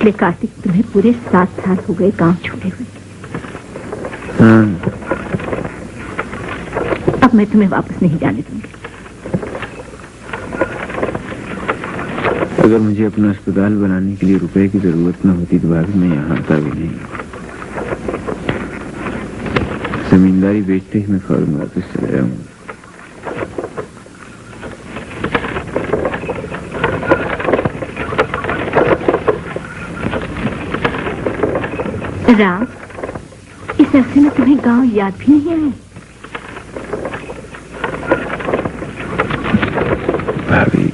पिछले कार्तिक तुम्हें पूरे 7 साल हो गए गांव छोड़े हुए। हाँ। अब मैं तुम्हें वापस नहीं जाने दूंगी। अगर मुझे अपना अस्पताल बनाने के लिए रुपए की जरूरत न होती तो भाभी मैं यहाँ आता भी नहीं। जमींदारी बेचते ही मैं फौरन वापस चले जाऊंगा। राम, इस अरसे में तुम्हें गांव याद भी नहीं आए? भाभी,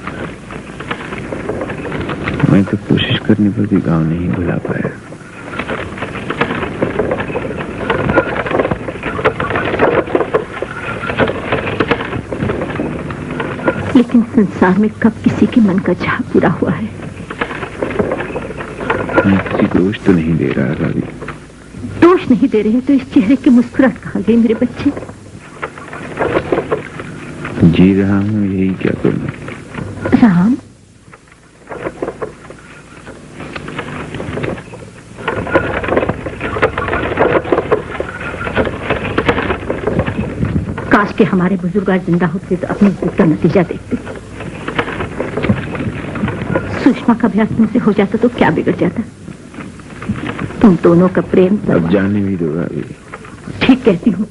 मैं तो कोशिश करने पर भी गांव नहीं भुला पाया। लेकिन संसार में कब किसी के मन का चाह पूरा हुआ है? मैं किसी को दोष तो नहीं दे रहा भाभी। दोष नहीं दे रहे तो इस चेहरे की मुस्कुराहट कहाँ गई मेरे बच्चे? जी रहा हूँ, यही क्या करूँ। राम, काश के हमारे बुजुर्ग आज जिंदा होते तो अपनी जिद का नतीजा देखते। सुषमा का अभ्यास तुमसे हो जाता तो क्या बिगड़ जाता? तुम दोनों का प्रेम अब जाने भी दो भाभी। ठीक कहती हूँ।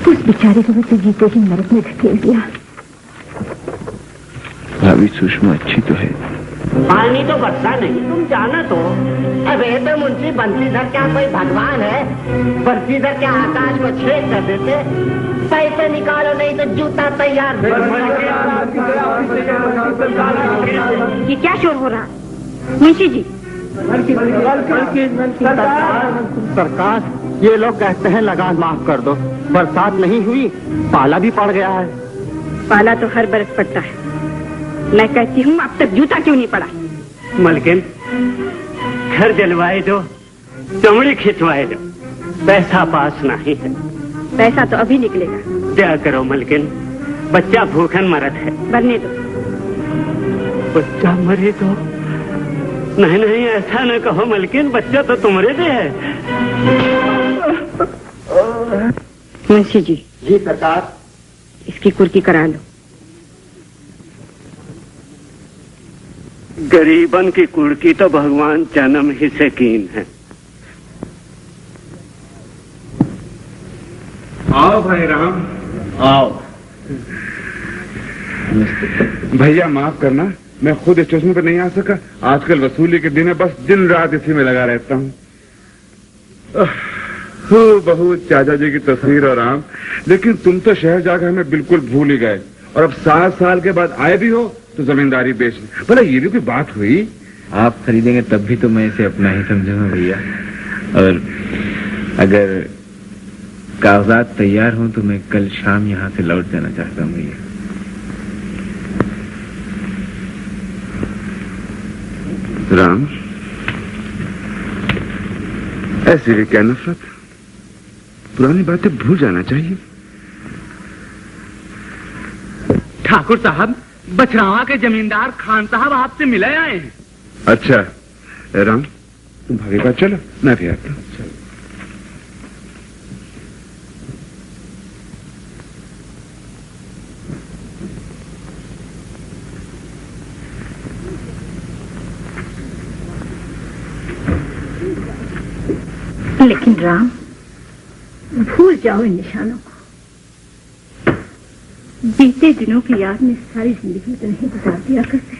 उस बेचारे को तो जीते ही नरक में धकेल दिया। भाभी, सुषमा अच्छी तो है। पानी तो बरसा नहीं, तुम जाना तो। अबे तो मुंशी बंसीधर क्या कोई भगवान है? बंसीधर क्या आकाश को छेद कर देते? पैसे निकालो नहीं तो जूता तैयार। ये क्या शोर हो रहा? मुंशी जी। सरकार, ये लोग कहते हैं लगान माफ कर दो। बरसात नहीं हुई, पाला भी पड़ गया है। पाला तो हर बरस पड़ता है। मैं कहती हूँ अब तक जूता क्यों नहीं पड़ा? मलकिन, घर जलवाए दो, चमड़ी खिंचवाए दो, पैसा पास नहीं है। पैसा तो अभी निकलेगा। क्या करो मलकिन, बच्चा भूखन मरत है। बनने दो। बच्चा मरे तो? नहीं नहीं, ऐसा न कहो मलकिन, बच्चा तो तुम्हारे लिए है। मुंशी जी। जी सरकार। इसकी कुर्की करा लो। गरीबन की कुर्की तो भगवान जन्म ही से कीन है। आओ भाई राम, आओ। भैया माफ करना, मैं खुद स्टेशन पर नहीं आ सका। आजकल वसूली के दिन है, बस दिन रात इसी में लगा रहता हूँ। बहू, चाचा जी की तस्वीर और आम। लेकिन तुम तो शहर जाकर हमें बिल्कुल भूल ही गए, और अब 7 साल के बाद आए भी हो तो जमींदारी बेचने। भला ये भी कोई बात हुई? आप खरीदेंगे तब भी तो मैं इसे अपना ही समझूंगा भैया। और अगर कागजात तैयार हों तो मैं कल शाम यहाँ से लौट जाना चाहता हूँ भैया। राम, ऐसी भी क्या नफरत? पुरानी बातें भूल जाना चाहिए। ठाकुर साहब, बछरावा के जमींदार खान साहब आपसे मिले आए हैं। अच्छा राम, तुम भाभी बात चलो, मैं भी आता हूँ। लेकिन राम, भूल जाओ इन निशानों को। बीते दिनों की याद में सारी जिंदगी तो नहीं गुजार दिया करते।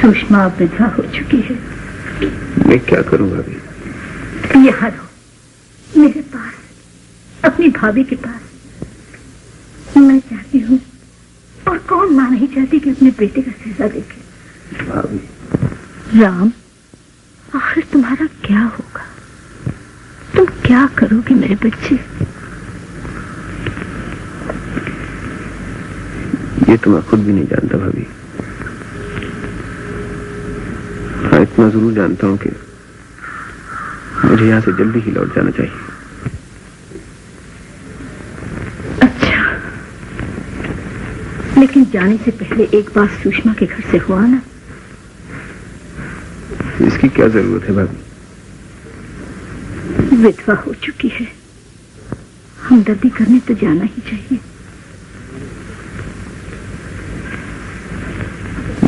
सुषमा विधवा हो चुकी है। मैं क्या करूं भाभी? यहाँ रहो मेरे पास, अपनी भाभी के पास। मैं चाहती हूँ, और कौन मां नहीं चाहती कि अपने बेटे का सजा देखे। भाभी। राम, आखिर तुम्हारा क्या होगा? तुम क्या करोगे मेरे बच्चे? ये तो मैं खुद भी नहीं जानता भाभी। हाँ, इतना जरूर जानता हूँ कि मुझे यहाँ से जल्दी ही लौट जाना चाहिए। अच्छा, लेकिन जाने से पहले एक बार सुषमा के घर से हुआ ना, इसकी क्या जरूरत है भाभी? विधवा हो चुकी है, हमदर्दी करने तो जाना ही चाहिए।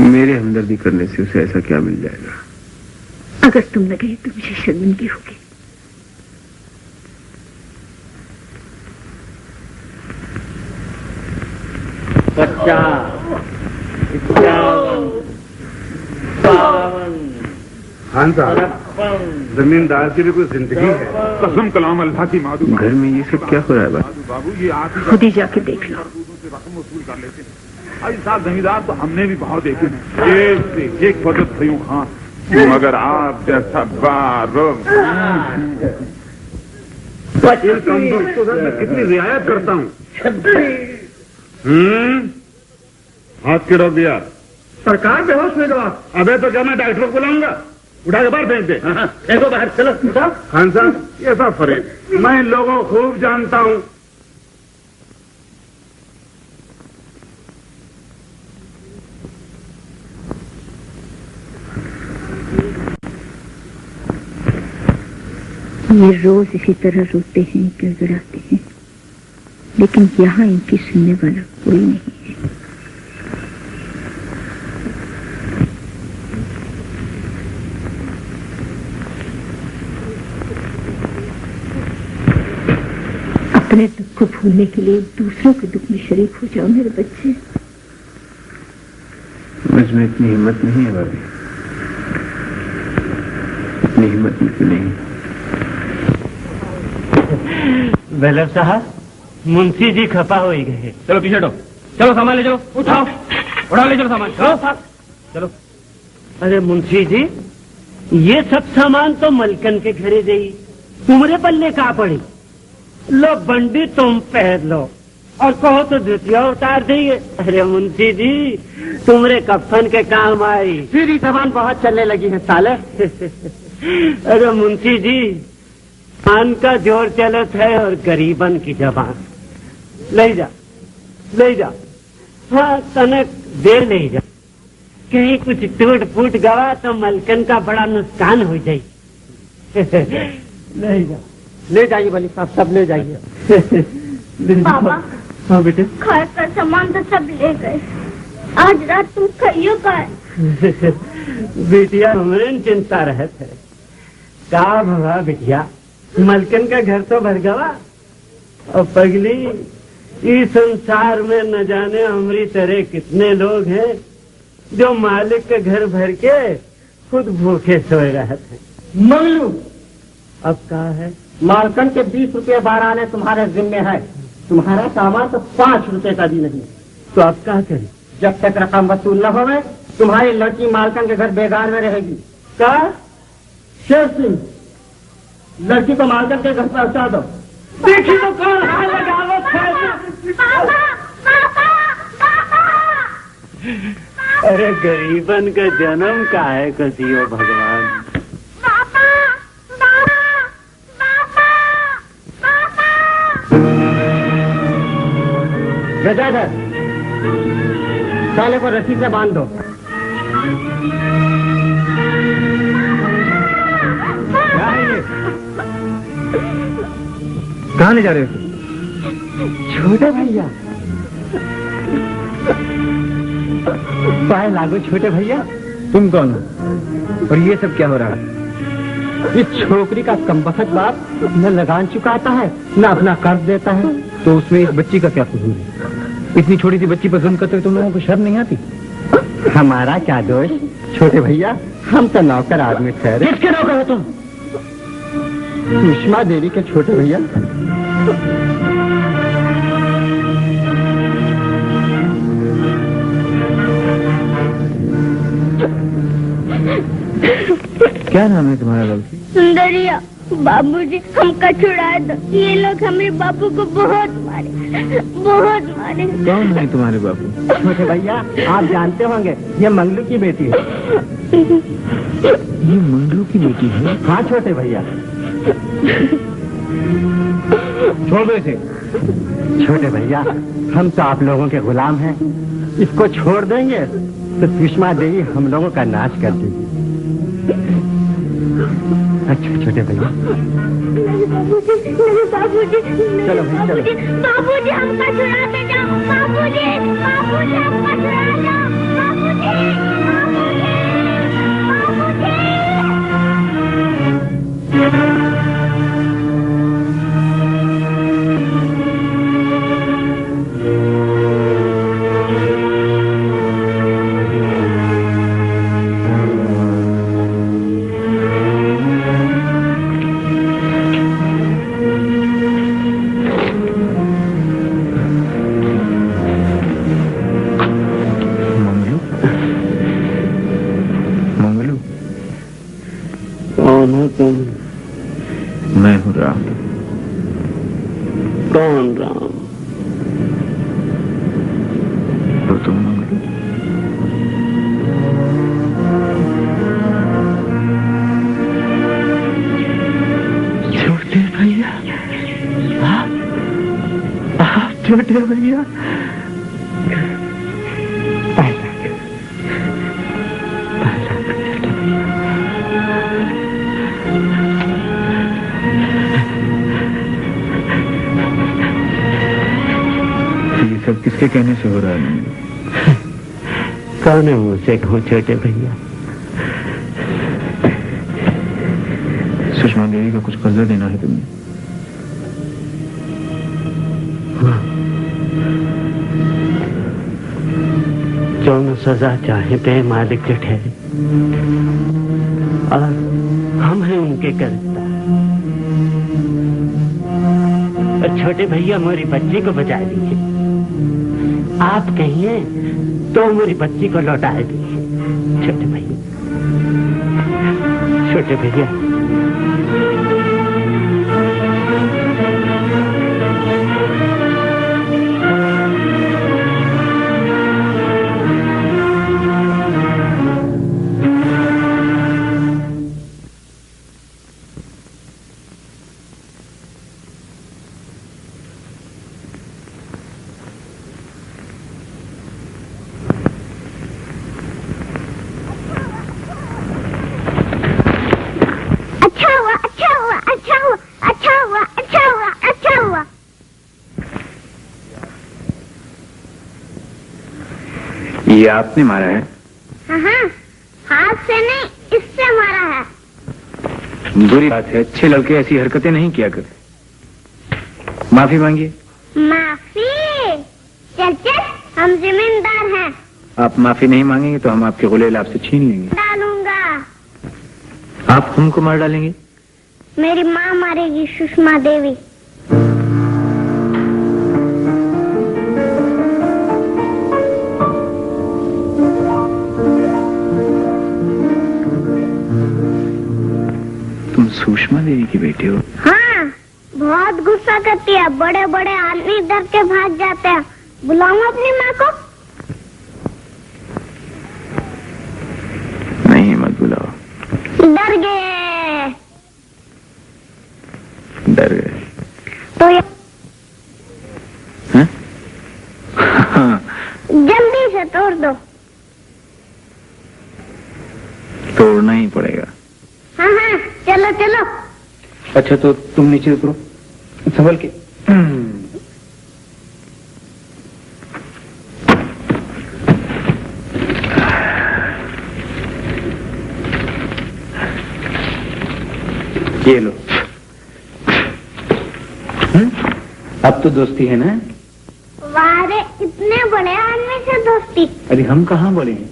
मेरे हमदर्दी करने से उसे ऐसा क्या मिल जाएगा? अगर तुम न गए तो मुझे शर्मिंदगी होगी। खान साहब, जमींदार की भी कोई जिंदगी है। कसम कलाम अल्लाह की माधु। घर में ये सब क्या हो रहा है बाबू? ये आप ही खुद ही जाके देख लो। रकम वसूल कर लेते हैं। अरे साहब, जमींदार तो हमने भी बहुत देखे हैं, एक से एक फजत भयूं खान, मगर आप जैसा बारूद। इन कंजूसों से मैं कितनी रियायत करता हूँ। हाथ के रोक दिया। सरकार बेहोश हुए तो आप। अबे तो क्या मैं डॉक्टर को बुलाऊंगा? उठा के बाहर फेंक दे। देखो बाहर चलो। खान साहब, ये सब फरेब, मैं इन लोगों को खूब जानता हूँ। ये रोज इसी तरह रोते हैं, गिड़गिड़ाते हैं, लेकिन यहाँ इनकी सुनने वाला कोई नहीं है। अपने दुख को भूलने के लिए दूसरों के दुख में शरीक हो जाओ मेरे बच्चे। मुझ में इतनी हिम्मत नहीं है भाभी, इतनी हिम्मत मुझे नहीं। बेलर साहब, मुंशी जी खपा हो ही गए। चलो पीछे हटो, चलो सामान ले चलो, उठाओ, उठा ले चलो सामान, चलो साहब चलो। अरे मुंशी जी, ये सब सामान तो मलकन के घरे गई, तुम्हारे पल्ले कहाँ पड़ी? लो बंडी तुम पहन लो और कहो तो धुतिया उतार देंगे। अरे मुंशी जी, तुम्हारे कफन के काम आई। फिर ही सामान बहुत चलने लगी है साले। अरे मुंशी जी, पान का जोर चलत है और गरीबन की जबान। ले जा, ले जा, हाँ तनक दे ले जा, कहीं कुछ टूट फूट गवा तो मलकन का बड़ा नुकसान हो जाए। ले जा, ले जाइए वली साहब, सब ले जाइए। पापा, हाँ बेटे, घर का सामान तो सब ले गए, आज रात तुम खाइयो का? बेटिया हमरे चिंता रहत है। का भवा बेटिया, मलकन का घर तो भर गवा और पगली इस संसार में न जाने हमारी तरह कितने लोग हैं जो मालिक के घर भर के खुद भूखे सोए रहते हैं। मंगलू, अब कहा है? मालकन के 20 रुपये 12 आने तुम्हारे जिम्मे है, तुम्हारा सामान तो 5 रुपए का भी नहीं। तो अब क्या करें? जब तक रकम वसूल न होवे तुम्हारी लड़की मालकन के घर बेगार में रहेगी। क्या शेर सिंह, लड़की को मालकन के घर पहुंचा दो। देखिए तो कौन हाल लगावत है। अरे गरीबन का जन्म का है कसियो भगवान। गजाधर, साले को रस्सी से बांध दो। क्या है ये? कहाँ ले जा रहे हो? छोटे भैया, पाए लागो छोटे भैया। तुम कौन हो और ये सब क्या हो रहा है? इस छोकरी का कमबख्त बाप न लगान चुकाता है न अपना कर्ज देता है। तो उसमें इस बच्ची का क्या कसूर है? इतनी छोटी सी बच्ची पर जुल्म करते हुए तुम लोगों को शर्म नहीं आती? हमारा क्या दोष छोटे भैया, हम तो नौकर आदमी ठहरे। किसके नौकर हो तुम? सुषमा देवी के छोटे भैया। क्या नाम है तुम्हारा बाबू? सुंदरिया। बाबूजी, हमका छुड़ा दो, ये लोग हमारे बाबू को बहुत मारे, बहुत मारे। कौन है तुम्हारे बाबू? छोटे भैया, आप जानते होंगे ये मंगलू की बेटी है। ये मंगलू की बेटी है? हाँ छोटे भैया। छोड़ दो इसे। छोटे भैया, हम तो आप लोगों के गुलाम हैं, इसको छोड़ देंगे तो सुषमा देवी हम लोगों का नाश कर देगी। अच्छा छोटे भैया, नहीं बाबूजी, नहीं बाबूजी, नहीं चलो भाई, चलो। बाबूजी हमको छुड़ाते जाओ, बाबूजी, बाबूजी हमको छुड़ा जाओ, बाबूजी, कौन हो तुम? मैं हूँ राम। कौन राम? तो तुम मंगलू? छोटे भैया, आप छोटे भैया। ये सब किसके कहने से हो रहा है? कौन है मुझसे कहूँ छोटे भैया? सुषमा देवी का कुछ कर्जा देना है तुम्हें। जो सजा चाहे पे मालिक के ठहरे, और हम हैं उनके कर्जदार। और छोटे भैया मेरी बच्ची को बचा दीजिए। आप कहिए तो मेरी बच्ची को लौटा दीजिए छोटे भैया। छोटे भैया, ये आपने मारा है? हाँ, हाथ से नहीं, इससे मारा है। बुरी बात है, अच्छे लड़के ऐसी हरकतें नहीं किया करते। माफी मांगिए। माफी? चल चल, हम जिम्मेदार हैं। आप माफी नहीं मांगेंगे तो हम आपके गुलेल आपसे छीन लेंगे। डालूंगा। आप हमको मार डालेंगे? मेरी माँ मारेगी, सुषमा देवी। तुम सुषमा देवी की बेटी हो? हाँ, बहुत गुस्सा करती है। बड़े बड़े आदमी डर के भाग जाते हैं। बुलाऊं अपनी माँ को? नहीं, मत बुलाओ। डर गए। डर गए तो ये हाँ? जल्दी से तोड़ दो। तोड़ना ही पड़ेगा। हाँ हाँ, चलो चलो। अच्छा तो तुम नीचे उतरो, संभल के। ये लो। अब तो दोस्ती है ना? वारे, इतने बड़े आदमी से दोस्ती? अरे हम कहाँ बड़े हैं,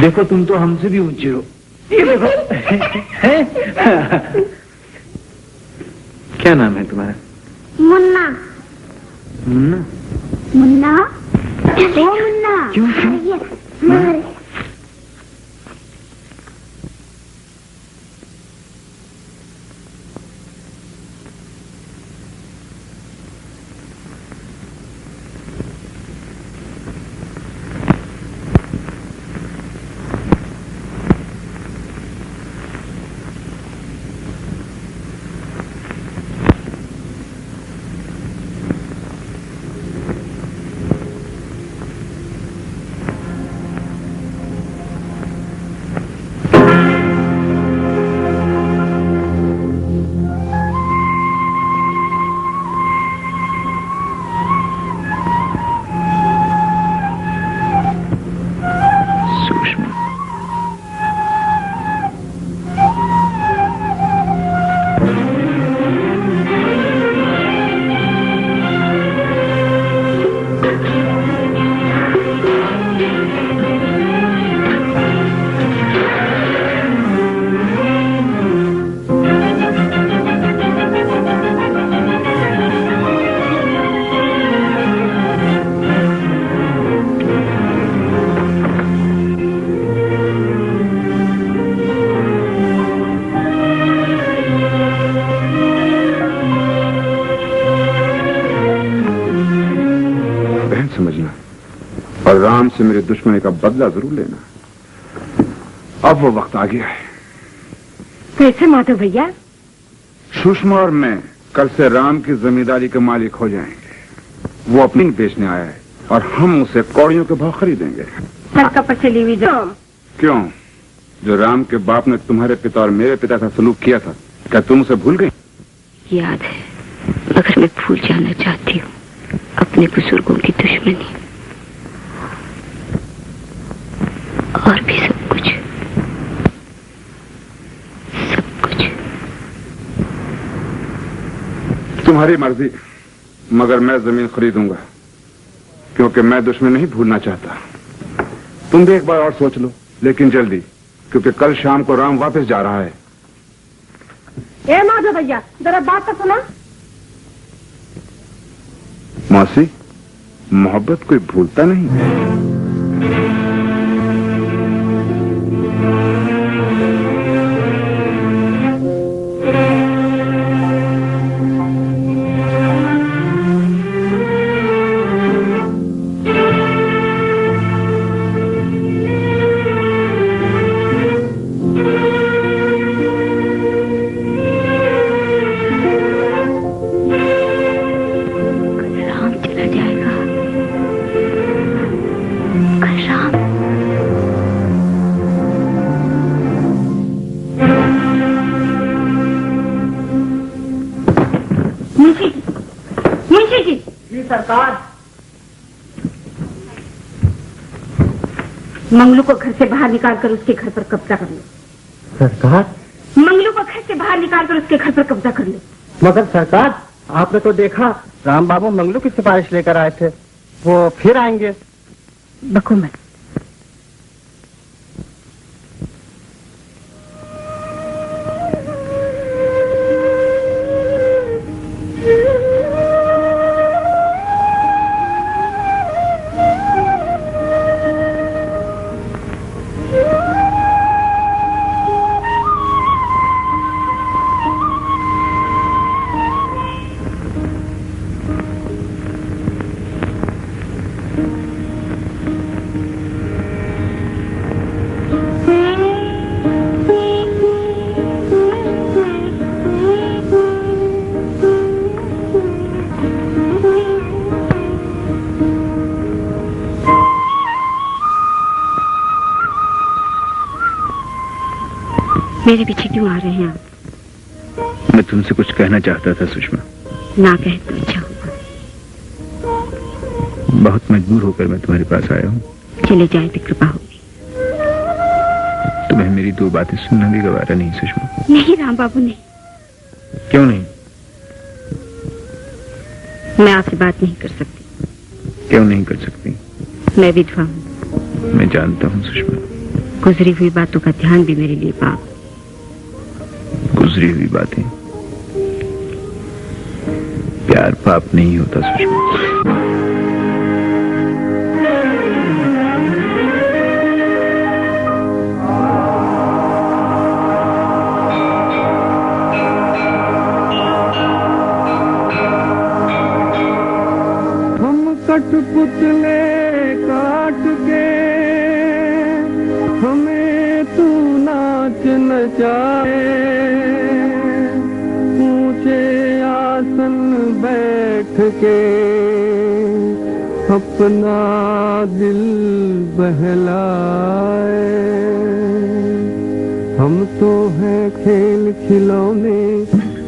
देखो तुम तो हमसे भी ऊंचे हो। ये देखो। क्या नाम है तुम्हारा? मुन्ना। मुन्ना? मुन्ना? ओ मुन्ना। क्यों क्यों? मारे। से मेरे दुश्मनी का बदला जरूर लेना। अब वो वक्त आ गया है। कैसे माधव भैया? सुषमा और मैं कल से राम की जमींदारी के मालिक हो जाएंगे। वो अपनी बेचने आया है और हम उसे कौड़ियों के भाव खरीदेंगे। हल्का पर चली हुई जो क्यों? जो राम के बाप ने तुम्हारे पिता और मेरे पिता का सलूक किया था, क्या तुम उसे भूल गई? याद है, मगर मैं भूल जाना चाहती हूँ अपने बुजुर्गों की दुश्मनी और भी सब कुछ। तुम्हारी मर्जी, मगर मैं जमीन खरीदूंगा, क्योंकि मैं दुश्मन नहीं भूलना चाहता। तुम भी एक बार और सोच लो, लेकिन जल्दी, क्योंकि कल शाम को राम वापस जा रहा है। ए माधव भैया, जरा बात तो सुना। मौसी, मोहब्बत कोई भूलता नहीं। मंगलू को घर से बाहर निकालकर उसके घर पर कब्जा कर लो। सरकार? मंगलू को घर से बाहर निकालकर उसके घर पर कब्जा कर लो। मगर सरकार, आपने तो देखा राम बाबू मंगलू की सिफारिश लेकर आए थे, वो फिर आएंगे। बको मत। मेरे पीछे क्यों आ रहे हैं आप? मैं तुमसे कुछ कहना चाहता था सुषमा। ना कहे तो अच्छा होगा। बहुत मजबूर होकर मैं तुम्हारे पास आया हूँ। चले जाए तो कृपा होगी। तुम्हें मेरी दो बातें सुनना भी गवारा नहीं सुषमा। नहीं राम बाबू नहीं। क्यों नहीं? मैं आपसे बात नहीं कर सकती। क्यों नहीं कर सकती? मैं विधवा हूँ। मैं जानता हूँ सुषमा। गुजरी हुई बातों का ध्यान भी मेरे लिए पाप। गुजरी हुई बातें, प्यार पाप नहीं होता सुषमा। हम कठपुतले काट के हमें तू नाच नचाए, ऊंचे आसन बैठ के अपना दिल बहलाए। हम तो हैं खेल खिलौने,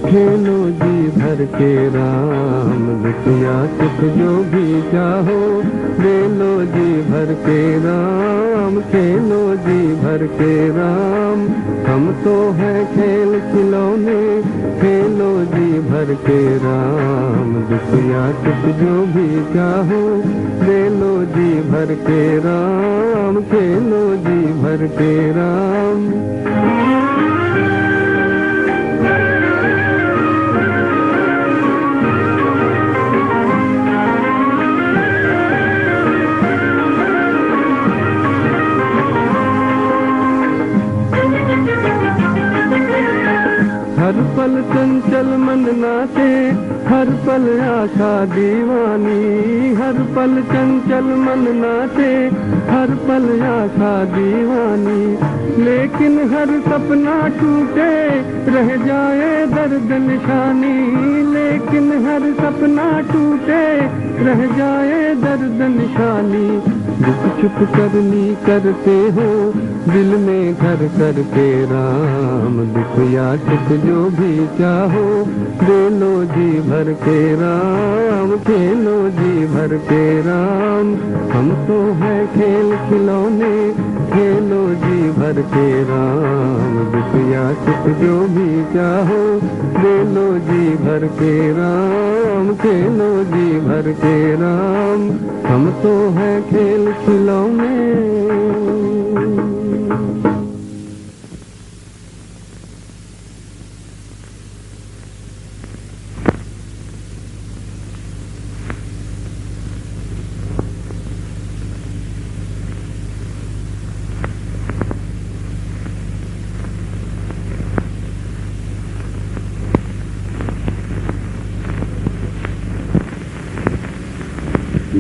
खेलो जी भर के राम, दुनिया सुख जो भी चाहो ले लो जी भर के राम, खेलो जी भर के राम। हम तो हैं खेल खिलौने, खेलो जी भर के राम, दुनिया सुख जो भी चाहो ले लो जी भर के राम, खेलो जी भर के राम। हर पल चंचल मन नाचे, हर पल आशा दीवानी, हर पल चंचल मन नाचे, हर पल आशा दीवानी। लेकिन हर सपना टूटे रह जाए दर्द निशानी, लेकिन हर सपना टूटे रह जाए दर्द निशानी। चुप चुप करनी करते हो दिल में घर करके राम, दुख या सुख जो भी चाहो दे लो जी भर के राम, खेलो जी भर के राम। हम तो है खेल खिलौने, खेलो जी भर के राम, दुख या सुख जो भी चाहो दे लो जी भर के राम, खेलो जी भर के राम। हम तो है खेल खिलौने।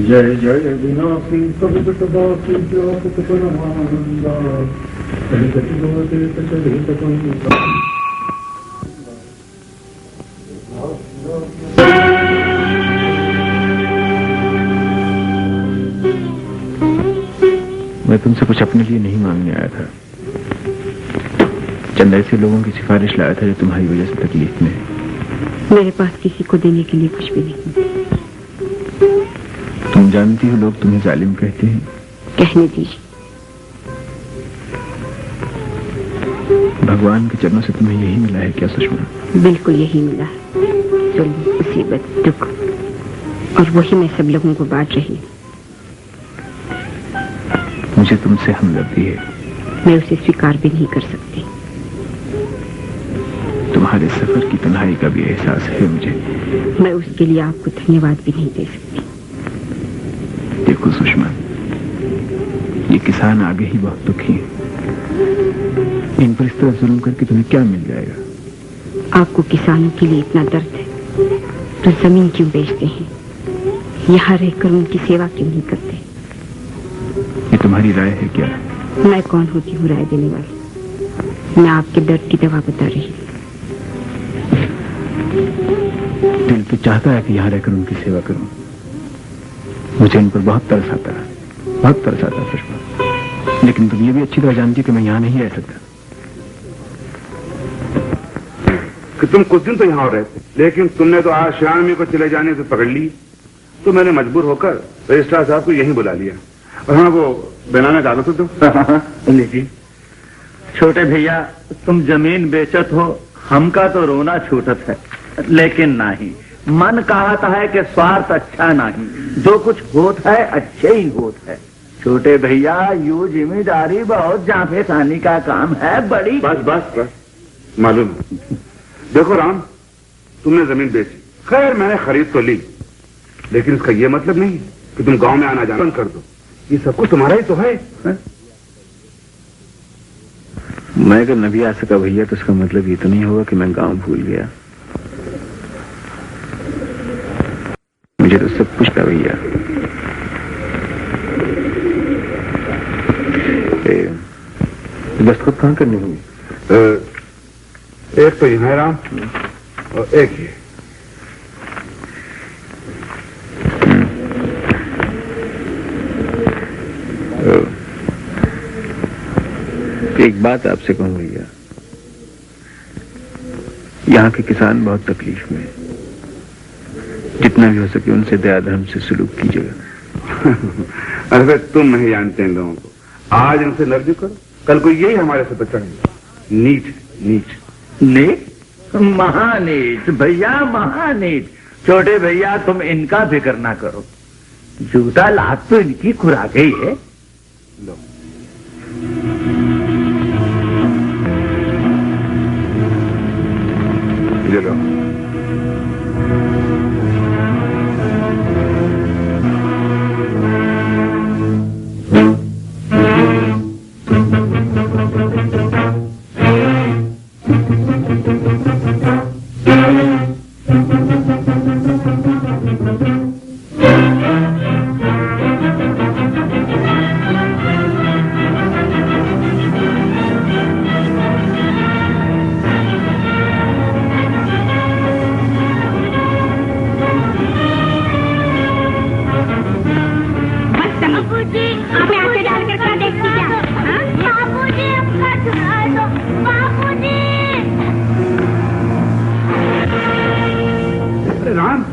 जय जय विनाशी कवित बासी व्यापक परमानंदा, चलित चलित चलित कंदा। मैं तुमसे कुछ अपने लिए नहीं मांगने आया था, चंद ऐसे लोगों की सिफारिश लाया था जो तुम्हारी वजह से तकलीफ में है। मेरे पास किसी को देने के लिए कुछ भी नहीं। तुम जानती हो लोग तुम्हें जालिम कहते हैं। कहने दीजिए। भगवान के चरणों से तुम्हें यही मिला है क्या सुषमा? बिल्कुल यही मिला है, जुल्म, मुसीबत, दुख, और वही मैं सब लोगों को बांट रही हूँ। मुझे तुमसे हमदर्दी है। मैं उसे स्वीकार भी नहीं कर सकती। तुम्हारे सफर की तन्हाई का भी एहसास है मुझे। मैं उसके लिए आपको धन्यवाद भी नहीं दे सकती। देखो सुषमा, ये किसान आगे ही बहुत दुखी हैं। इन पर इस तरह जुल्म करके तुम्हें क्या मिल जाएगा? आपको किसानों के लिए इतना दर्द है तो जमीन क्यों बेचते हैं? यहाँ रहकर उनकी सेवा क्यों नहीं करते? ये तुम्हारी राय है क्या? मैं कौन होती हूँ राय देने वाली? मैं आपके दर्द की दवा बता रही हूँ। दिल तो चाहता है कि यहाँ रहकर उनकी सेवा करूं। मुझे इन पर बहुत तरस आता है, बहुत तरस आता है सुषमा। लेकिन तुम ये भी अच्छी तरह जानती हो कि मैं यहाँ नहीं रह सकता। कि तुम कुछ दिन तो यहाँ रहे थे, लेकिन तुमने तो आज श्यामी को चले जाने से पकड़ ली, तो मैंने मजबूर होकर रजिस्ट्रार साहब को यहीं बुला लिया। और हाँ, वो बनाना डालो तो तुम। लीजिए। छोटे भैया, तुम जमीन बेचत हो, हमका तो रोना छूटत है, लेकिन नहीं, मन कहता है कि स्वार्थ अच्छा नहीं, जो कुछ होत है अच्छे ही होत है। छोटे भैया, यू जिम्मेदारी बहुत जाफेसानी का काम है, बड़ी। बस बस बस, मालूम है। देखो राम, तुमने जमीन बेची, खैर मैंने खरीद तो ली, लेकिन इसका ये मतलब नहीं कि तुम गांव में आना जाना बंद कर दो। ये सब कुछ तुम्हारा ही तो है? मैं अगर न भी आ सका भैया, तो उसका मतलब ये तो नहीं होगा कि मैं गांव भूल गया। मुझे तो सब कुछ था भैया। दस्तखत कहाँ करनी होगी? एक तो यहाँ है राम, और एक ही। एक बात आपसे कहूं भैया, यहाँ के किसान बहुत तकलीफ में हैं। जितना भी हो सके उनसे दया धर्म से सलूक कीजिएगा। अरे तुम नहीं जानते इन लोगों को। आज इनसे लड़ाई करो, कल को यही हमारे से बचेंगे। नीच नीच नीच, महानीच भैया, महानीच। छोटे भैया, तुम इनका फिक्र ना करो, जूता लात तो इनकी खुराक ही है। लो। ये लो। राम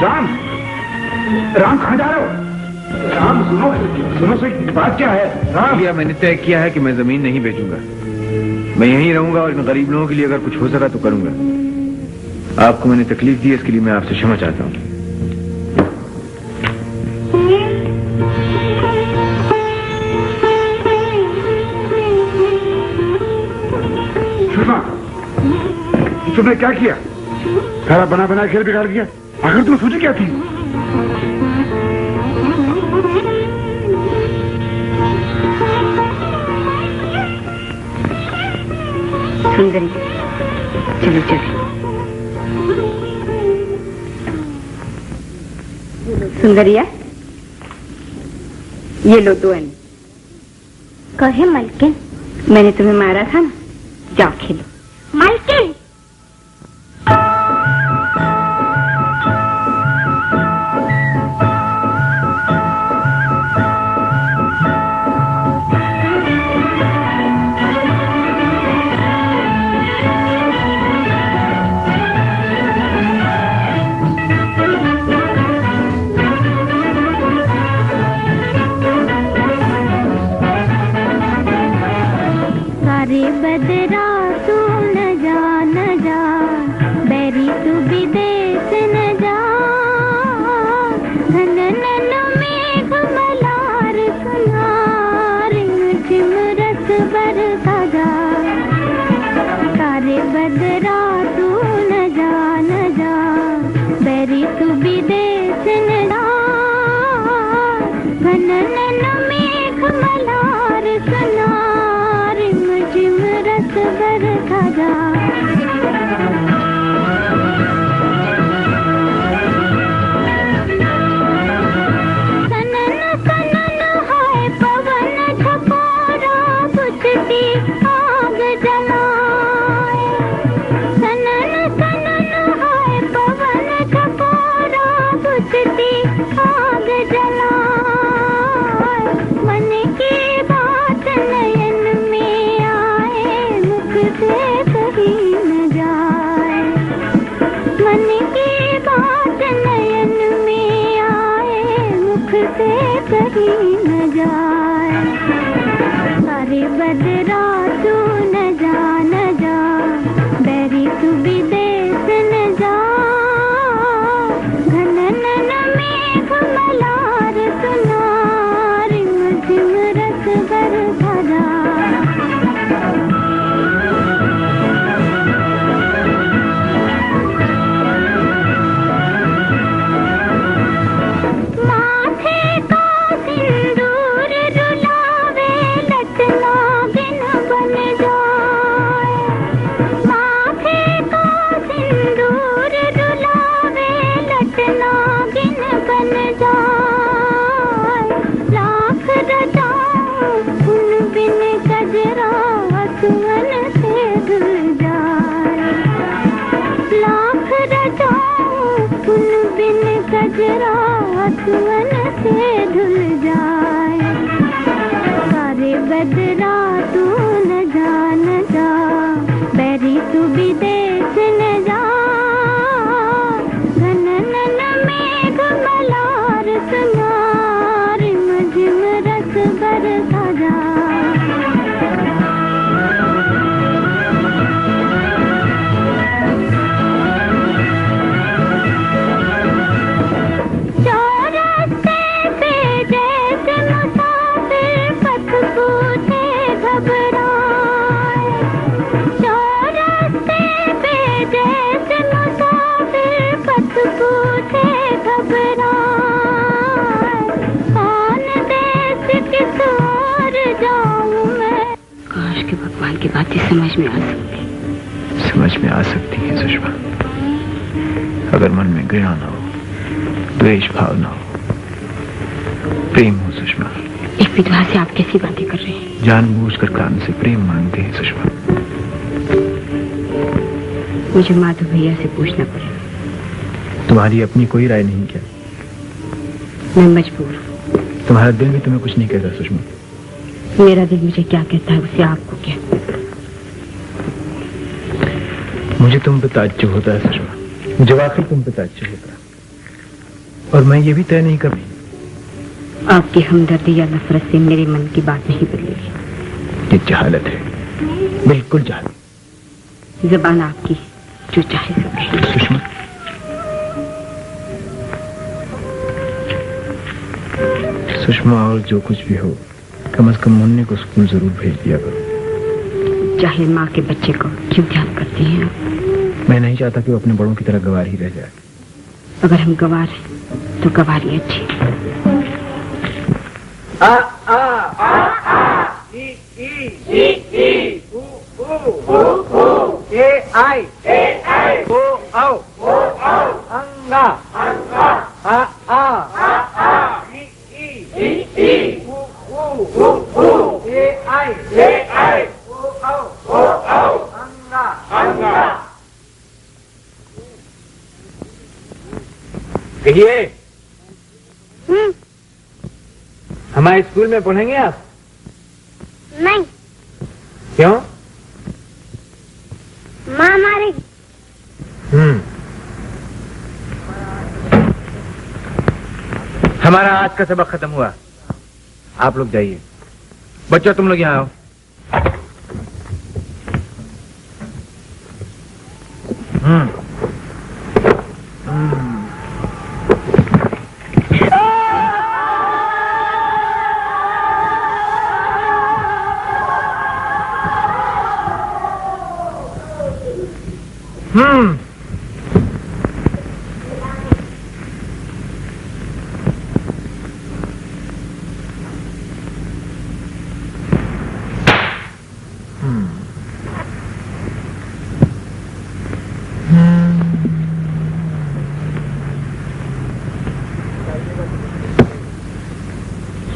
राम राम कहाँ जा रहे हो? राम सुनो सुनो सही, बात क्या है? राम भैया मैंने तय किया है कि मैं जमीन नहीं बेचूंगा, मैं यहीं रहूंगा और इन गरीब लोगों के लिए अगर कुछ हो सका तो करूंगा। आपको मैंने तकलीफ दी, इसके लिए मैं आपसे क्षमा चाहता हूँ। तुमने क्या किया? सारा बना बना खेल बिगाड़ दिया। आखिर तुम सोची क्या थी? सुंदरी चलो चलो। सुंदरिया ये लो 2 आने। कहे मलकिन? मैंने तुम्हें मारा था ना, जाओ खेलो। मलकिन बदरा तू न जा बैरी तू विदेश न जा घनन मेघ मलार सुनार झिम रस बरसा जा तारे बदरा तू न जा बैरी तू विदेश न जा घनन मेघ मलार सुनार रस बरसा जा सनन सनन हाय पवन झकोरा बुझती आग जलाए सनन सनन हाय पवन झकोरा बुझती आग जलाए मन की बात नयन में आए मुख से कहीं न जाए मन की बात नयन में आए मुख से कहीं न जाए सारे बदरा तू न जा बैरी तू विदेश न जा घनन मेघ मलार सुनार झिम रस बरसा जा कजरा अथवन से धुल जाए सारे बदरा तू न जा बैरी तू विदेश न जा घनन मेघ मलार सुनार झिम रस बरसा जा भगवान की बातें समझ में आ सकती है सुषमा, अगर मन में घृणा न हो, द्वेष भाव न हो, प्रेम हो सुषमा। एक विधवा से आप कैसी बातें कर रहे हैं? जानबूझकर कान से प्रेम मांगते हैं सुषमा। मुझे माधव भैया से पूछना पड़ेगा। तुम्हारी अपनी कोई राय नहीं क्या? मैं मजबूर हूँ। तुम्हारा दिल भी तुम्हें कुछ नहीं कहता सुषमा। मेरा दिल मुझे क्या कहता है उसे आपको क्या? मुझे तुम पे ताज्जुब होता है सुषमा। मुझे वाकई तुम पे ताज्जुब होता, और मैं ये भी तय नहीं कर रही। आपकी हमदर्दी या नफरत से मेरे मन की बात नहीं बदलेगी। ये जहालत है, बिल्कुल जहालत। जबान आपकी, जो चाहे सब कहिए। सुषमा, सुषमा, और जो कुछ भी हो, कम से कम मुन्ने को स्कूल जरूर भेज दिया करो। चाहे माँ के बच्चे को क्यों ध्यान करती हैं आप? मैं नहीं चाहता कि वो अपने बड़ों की तरह गवार ही रह जाए। अगर हम गवार हैं तो गवारी अच्छी। आ आ आ आ ई ई ई उ उ ए आई ओ औ अंगा आ आ ई ई उ ए आई ओ औ अंगा। कहिए, हमारे स्कूल में पढ़ेंगे आप? नहीं, क्यों? माँ मारेगी। हमारा आज का सबक खत्म हुआ, आप लोग जाइए। बच्चों, तुम लोग यहाँ आओ।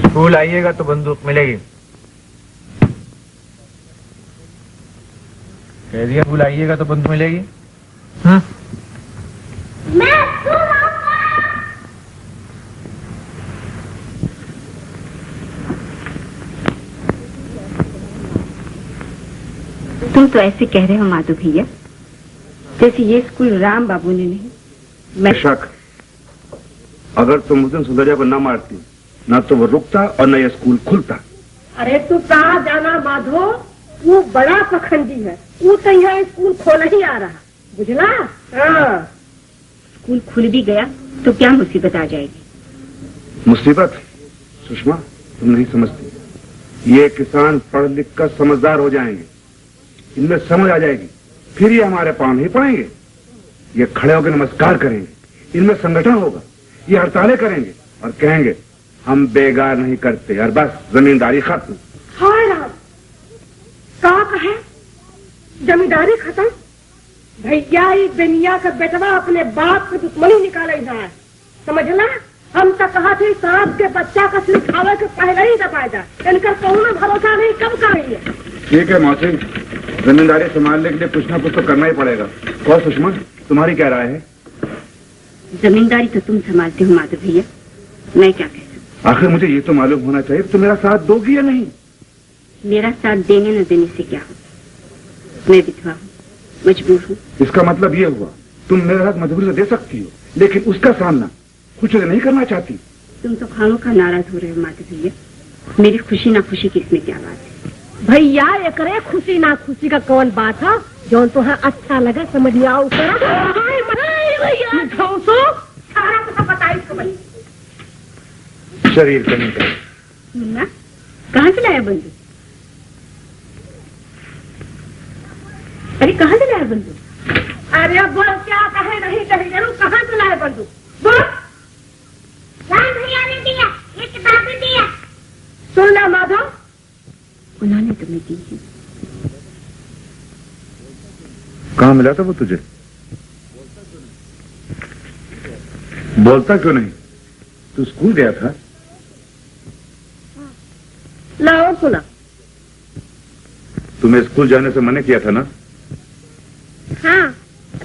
स्कूल आइएगा तो बंदूक मिलेगी। कह दिया, स्कूल आइएगा तो बंदूक मिलेगी। मैं स्कूल आऊंगा। तुम तो ऐसे कह रहे हो माधु भैया जैसे ये स्कूल राम बाबू ने नहीं। मैं शक, अगर तुम उस दिन सुंदरिया को न मारती, ना तो वो रुकता और न ये स्कूल खुलता। अरे तू कहाँ जाना माधो, वो बड़ा पखंडी है, वो तो यहाँ स्कूल खोल ही आ रहा, बुझला? हाँ। स्कूल खुल भी गया तो क्या मुसीबत आ जाएगी? मुसीबत? सुषमा, तुम नहीं समझती। ये किसान पढ़ लिख कर समझदार हो जाएंगे, इनमें समझ आ जाएगी, फिर ये हमारे पाँव नहीं पड़ेंगे। ये खड़े होकर नमस्कार करेंगे, इनमें संगठन होगा, ये हड़तालें करेंगे और कहेंगे हम बेगार नहीं करते, और बस जमींदारी खत्म। हाय राम, का कहे जमींदारी खत्म? भैया ये दुनिया का बेटवा अपने बाप को दुश्मनी निकाले जाए, समझला? हम तो कहा थे सांप के बच्चा का सिर खावे के पहले ही दबा जाए, इनका कौन भरोसा नहीं, कब करेंगे? ठीक है मौसी, जमींदारी संभालने के लिए कुछ ना कुछ तो करना ही पड़ेगा। और सुषमा, तुम्हारी क्या राय है? जमींदारी तो तुम संभालते हो माधव भैया, मैं क्या कह सकती? आखिर मुझे ये तो मालूम होना चाहिए तुम मेरा साथ दोगी या नहीं। मेरा साथ देने न देने से क्या हो, मैं विधवा हूँ, मजबूर हूँ। इसका मतलब ये हुआ तुम मेरे साथ मजबूरी से दे सकती हो, लेकिन उसका सामना कुछ नहीं करना चाहती। तुम तो खामों का नाराज हो रहे हो माधव भैया, मेरी खुशी ना खुशी की इसमें क्या बात है? भैया एकरे खुशी ना खुशी का कौन बात है? जो तो हाँ अच्छा लगा समझ में आओ भैया, सारा तो पता है इसको भाई। शरीर कहीं का मुन्ना, कहाँ से लाया बंदूक? अरे कहाँ से लाया बंदूक? अरे बोल, क्या कहे नहीं कहे जरूर, कहाँ से लाए बंदूक? बोल। राम भैया ने दिया, ये किताबें दिया। सुन ला माधव, उन्होंने तुम्हें दी है। कहाँ मिला था वो तुझे? बोलता क्यों नहीं? तू स्कूल गया था? लाओ सुना। तुम्हें स्कूल जाने से मना किया था ना? हाँ,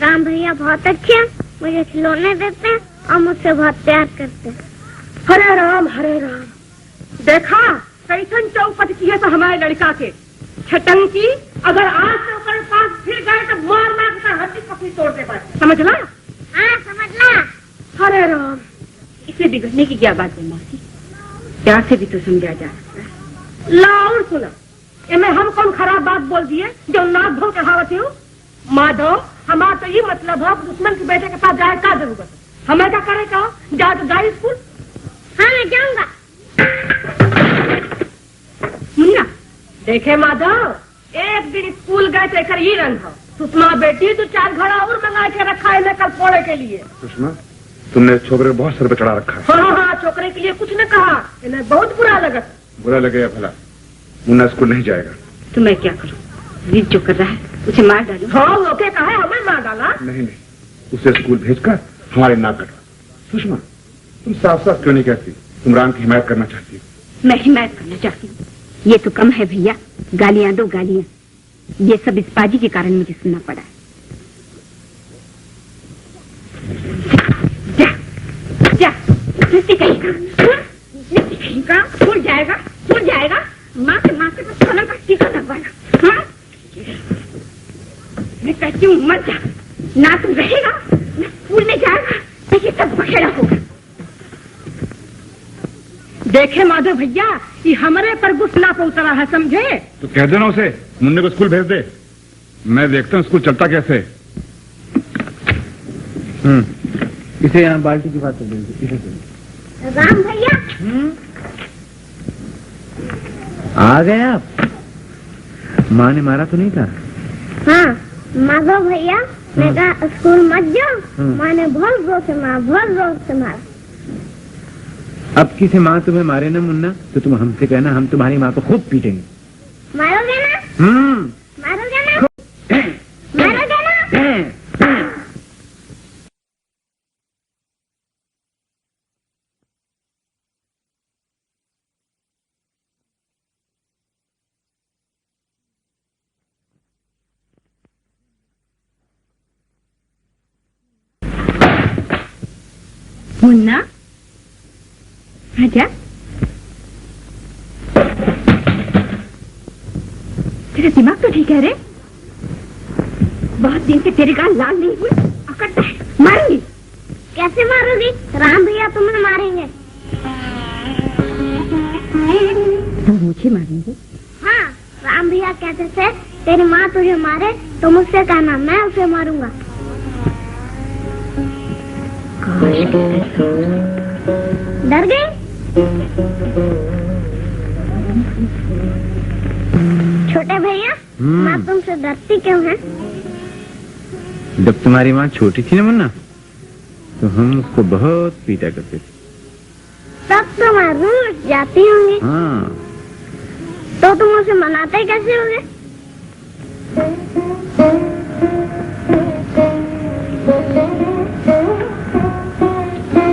राम भैया बहुत अच्छे हैं, मुझे खिलौने देते हैं और मुझसे बहुत प्यार करते हैं। हरे राम हरे राम। देखा कैसन चौपट की है तो हमारे लड़का के छटंकी, अगर आज से ऊपर पास फिर गए तो मार मार कर हड्डी पकड़ी तोड़ दे पाए, समझ ला? अरे राम, इसे बिगड़ने की क्या बात है मौसी? प्यार से भी तो समझा जा सकता है। ला और सुना, मैं हम कौन खराब बात बोल दिए जो नाक धो के हावत हूँ? माधव, हमारा तो ये मतलब है दुश्मन के बेटे के साथ जाए का जरूरत है? हमें क्या करेगा? जा तो जाए स्कूल। हाँ मैं जाऊंगा। मुन्ना देखे माधव, एक दिन स्कूल गए थे कर ये रंग हो सुषमा बेटी, तो 4 घड़ा और मंगा के रखा है कल फोड़े के लिए। सुषमा, तुमने छोकरे बहुत सर पे चढ़ा रखा है। हाँ, छोकरे के लिए कुछ न कहा, इन्हें बहुत बुरा लगा। बुरा लगे या भला, मुन्ना स्कूल नहीं जाएगा। तो मैं क्या करूँ? जिद जो कर रहा है उसे मार डालो। हाँ, ओके कहा है, हमें मार डाला। नहीं, उसे स्कूल भेजकर हमारे नाक कटवा। सुषमा, तुम साफ साफ क्यों नहीं कहती तुम राम की हिमायत करना चाहती हो? मैं हिमायत करना चाहती हूँ। ये तो कम है भैया, गालियां दो गालियां। ये सब इस पाजी के कारण मुझे सुनना पड़ा है। जा जा, कहीं फूल जाएगा। माँ के पास खाना का टीका लगवाना। हाँ, मैं कहती हूँ मत जा, ना तुम रहेगा ना स्कूल में जाएगा, तो ये सब बखेड़ा होगा। देखे माधव भैया, ये हमारे पर गुस्सा पे उतरा है, समझे? तो कह देना उसे मुन्ने को स्कूल भेज दे। मैं देखता हूँ स्कूल चलता कैसे। इसे यहाँ बाल्टी की बात कर दीजिए। राम भैया आ गए आप? माँ ने मारा तो नहीं था? हाँ, माधव भैया मैं कहा स्कूल मत जाओ। माँ ने बहुत जोर से मारा। अब किसी माँ तुम्हें मारे ना मुन्ना, तो तुम हमसे कहना, हम तुम्हारी माँ को खूब पीटेंगे। मारोगे ना? मारोगे ना? मुन्ना आजा। तेरा दिमाग तो ठीक है रे? बहुत दिन से तेरे गाल लाल नहीं हुए, अकड़ता है, मारूंगी। कैसे मारोगी? राम भैया तुम्हें मारेंगे। तुम मुझे मारेंगे? हाँ, राम भैया कहते थे तेरी माँ तुझे मारे तो मुझसे कहना, मैं उसे मारूंगा। डर गई? छोटे भैया, माँ तुमसे डरती क्यों है? जब तुम्हारी माँ छोटी थी ना मुन्ना, तो हम उसको बहुत पीटा करते थे। तब तो मैं रूठ जाती होंगी। हाँ। तो तुम उसे मनाते कैसे होगे?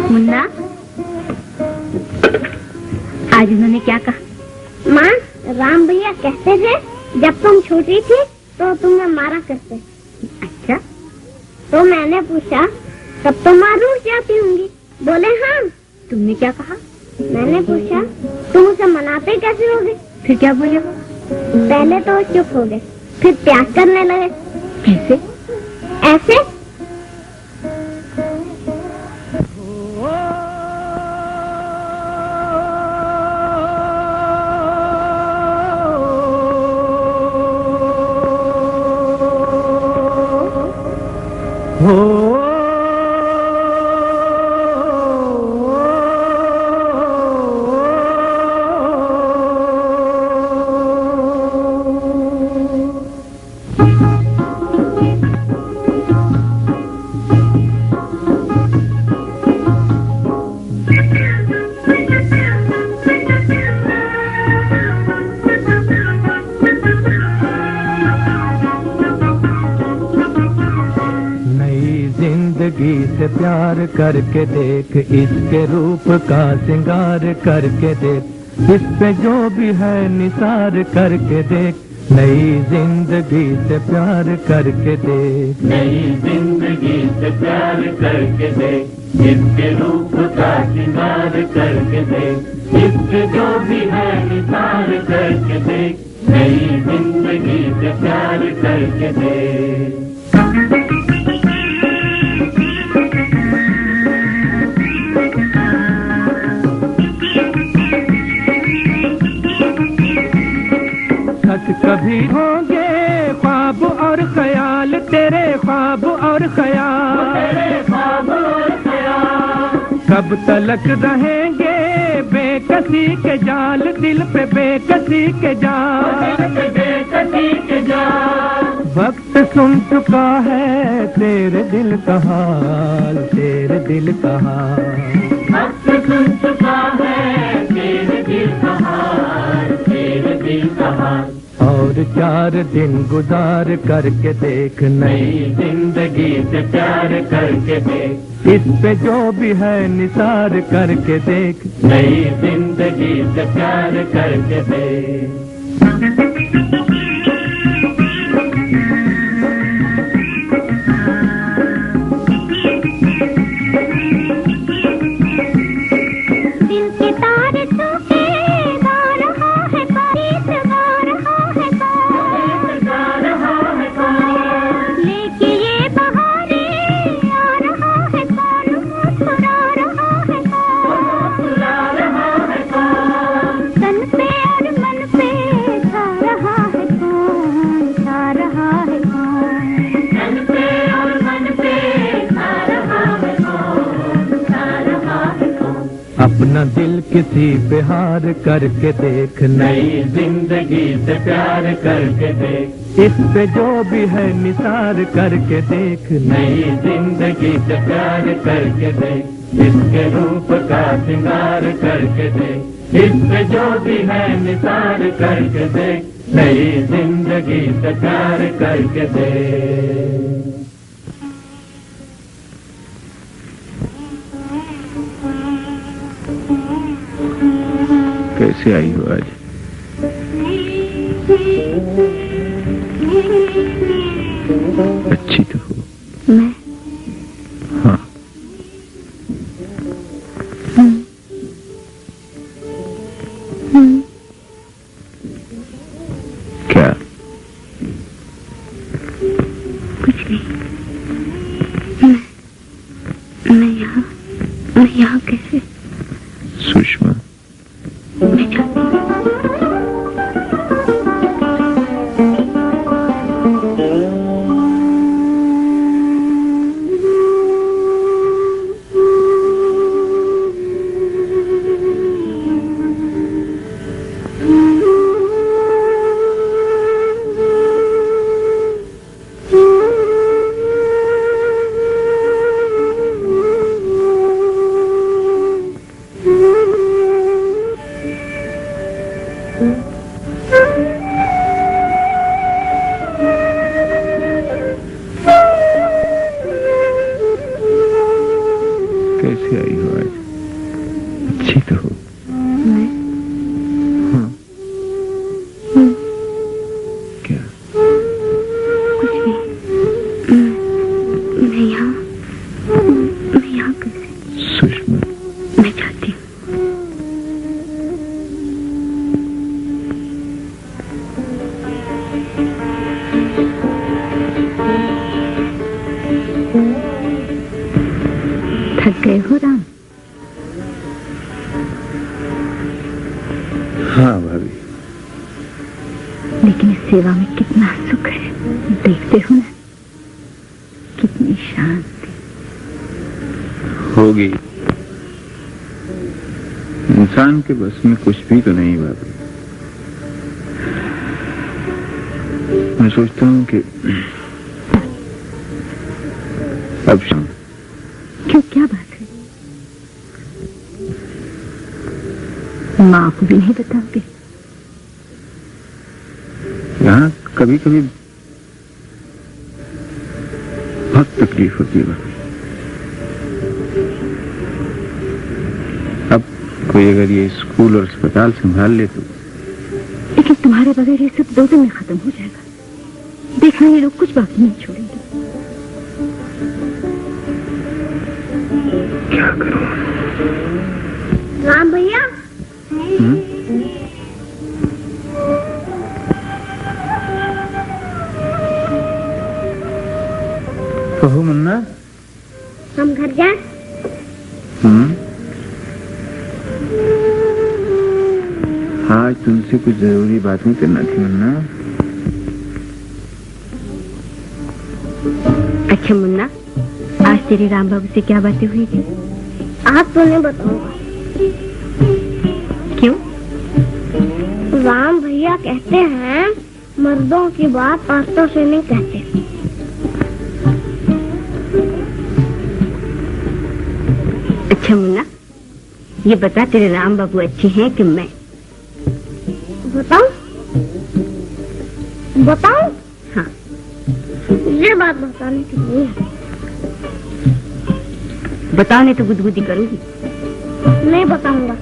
मुन्ना, आज उन्होंने क्या कहा? माँ, राम भैया कहते थे जब तुम छोटी थी तो तुम्हें मारा करते। अच्छा, तो मैंने पूछा तब तो माँ रूठ जाती होंगी। बोले हाँ। तुमने क्या कहा? मैंने पूछा तुम उसे मनाते कैसे होगे? फिर क्या बोले? पहले तो चुप हो गए, फिर प्यार करने लगे। कैसे? ऐसे। से प्यार करके देख, इसके रूप का श्रृंगार करके देख, इस पे जो भी है निसार करके देख। नई जिंदगी से प्यार करके देख, नई जिंदगी से प्यार करके देख, इसके रूप का श्रृंगार करके देख, इसके जो भी है निसार करके देख। नई जिंदगी से प्यार करके देख। कभी होंगे ख्वाब और ख्याल, तेरे ख्वाब और ख्याल, कब तलक रहेंगे बेकसी के जाल, दिल पे बेकसी के जाल। वक्त सुन चुका है तेरे दिल का हाल, तेरे दिल का हाल। वक्त सुन चुका है तेरे दिल का हाल, तेरे दिल का हाल। और 4 दिन गुजार करके देख, नई जिंदगी से प्यार करके देख, इस पे जो भी है निसार करके देख, नई जिंदगी से प्यार करके देख। दिल के तारे टूटे गा रहा है गीत, गा रहा है कौन, लेके ये बहारे आ रहा है कौन, मुस्कुरा रहा है कौन, तन पे और मन पे छा रहा है कौन, छा रहा है कौन, तन पे और मन पे छा रहा है कौन, छा रहा है कौन। अपना दिल किसी पे हार करके देख, नई जिंदगी से प्यार करके देख, इस पे जो भी है निसार करके देख, नई जिंदगी से प्यार करके देख, इसके रूप का श्रृंगार करके देख, इस पे जो भी है निसार करके देख, नई जिंदगी से प्यार करके देख। कैसे आई हो आज? अच्छी तो हो। मैं हाँ, क्या? कुछ नहीं। मैं यहाँ कैसे? सुषमा, मैं चाहती हूँ। कैसे आई हो आज? अच्छी तो हो। हाँ, क्या? कुछ नहीं। मैं यहाँ कैसे? सुषमा, मैं चाहती हूँ। थक गए हो राम? हाँ भाभी। लेकिन इस सेवा में कितना सुख है, देखते हो ना, कितनी शांति। होगी, इंसान के बस में कुछ भी तो नहीं भाभी। मैं सोचता हूँ कि अब शाम। क्यों, क्या बात है? माँ को भी नहीं बताओगे? यहाँ कभी कभी बहुत तकलीफ होती है भाभी। अब कोई अगर ये स्कूल और अस्पताल संभाल ले तो। लेकिन तुम्हारे बगैर ये सब 2 दिन में खत्म हो जाएगा। देखना, ये लोग कुछ बाकी नहीं छोड़ेंगे। क्या करूं? राम भैया, कहो मुन्ना। हम घर जाए? आज तुमसे कुछ जरूरी बातें करना थी मुन्ना। अच्छा मुन्ना, आज तेरे राम बाबू से क्या बातें हुई थी? आज तो नहीं बताऊंगा। क्यों? राम भैया कहते हैं मर्दों की बात औरतों से नहीं कहते। अच्छा मुन्ना, ये बता तेरे राम बाबू अच्छे हैं कि मैं? बताऊं? बताऊं? हाँ। ये बात बताने की नहीं है। बताओ नहीं तो गुदगुदी करूंगी। नहीं बताऊंगा।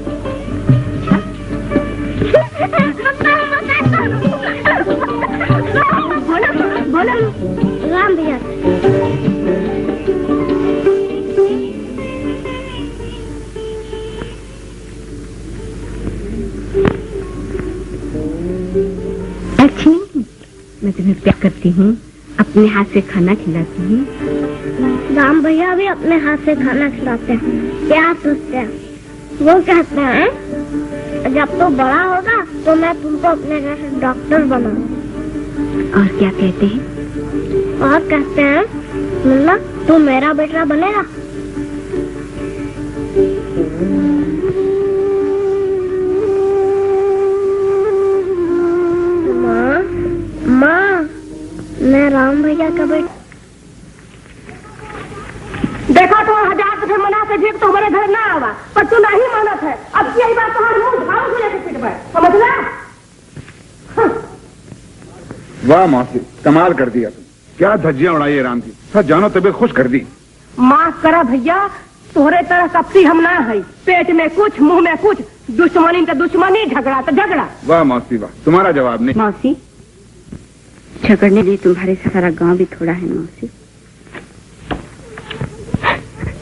बोलो राम भैया। अच्छी नहीं, मैं तुम्हें प्यार करती हूँ, अपने हाथ से खाना खिलाती हूँ। राम भैया भी अपने हाथ से खाना खिलाते हैं, प्यार सोचते हैं। वो कहते हैं जब तो बड़ा होगा तो मैं तुमको अपने घर से डॉक्टर बनाऊंगा। और क्या कहते हैं? और कहते हैं मुन्ना तू मेरा बेटा बनेगा। माँ, मैं राम भैया का बेटा। देखा तो 1000 रुपये मना के तो हमारे घर ना आवा, पर तू नहीं मानत है। अब यही बात तुम्हारे मुंह भाव से लेके पीट पर, समझ ला? वाह मौसी, कमाल कर दिया तुम। क्या धज्जियां उड़ाई है राम की। सच जानो तबीयत खुश कर दी। माफ करा भैया, तोहरे तरह कपटी हम ना है। पेट में कुछ, मुंह में कुछ, दुश्मनी तो दुश्मनी, झगड़ा तो झगड़ा। वाह मौसी वाह, तुम्हारा जवाब नहीं। मौसी, झगड़ने लिए तुम्हारे सारा गांव भी थोड़ा है मौसी।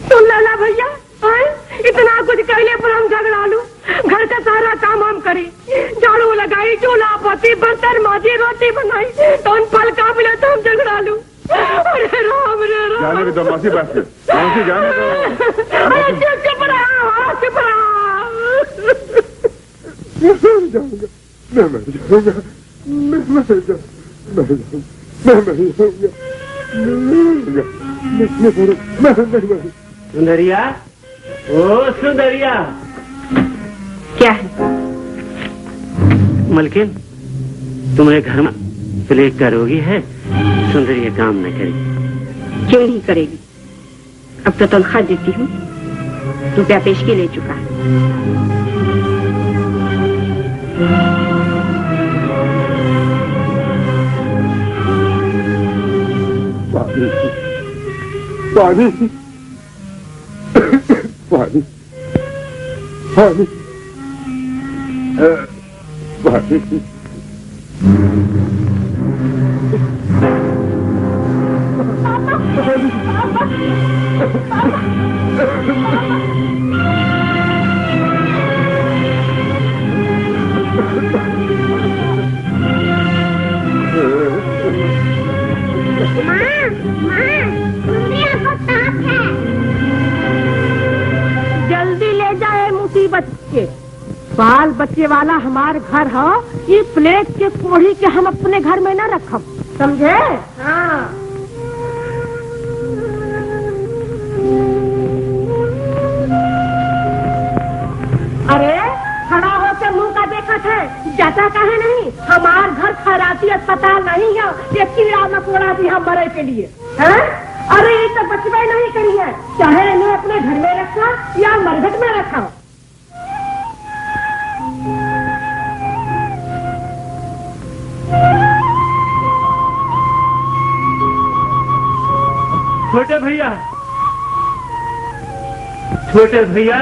सुन लाला भैया, इतना कुछ कहले पर हम झगड़ा लू। घर का सारा काम हम करी, झाड़ू लगाई, चूल्हा पोती, बर्तन माजी, रोटी बनाई, तो उन पल का मिले तो हम झगड़ा लू। अरे राम रे राम। जाने भी दो मौसी, बस मौसी जाने दो। चुप रहा, चुप रहा। मैं मर जाऊंगा, मैं मर जाऊंगा, मैं मर जाऊंगा, मैं मर जाऊंगा। सुंदरिया, ओ सुंदरिया। क्या है? मलकिन, तुम्हारे घर में प्लेग का रोगी है, सुंदरिया काम न करेगी। क्यों नहीं करेगी? अब तो तनख्वाह देती हूँ, रुपया पेशगी ले चुका है। पानी पानी पानी पानी पानी। जल्दी ले जाए मुसीबत के। बाल बच्चे वाला हमार घर हो, ये प्लेट के कोढ़ी के हम अपने घर में न रखब, समझे? हाँ। अरे खड़ा होके मुंह का देखत है, जाता काहे नहीं? हमार घर खैराती अस्पताल नहीं है, ये कीड़ा मकोड़ा भी हम मरे के लिए है। अरे ये तो बचवे नहीं करी है, चाहे इन्हें अपने घर में रखा या मरघट में रखा। छोटे भैया, छोटे भैया,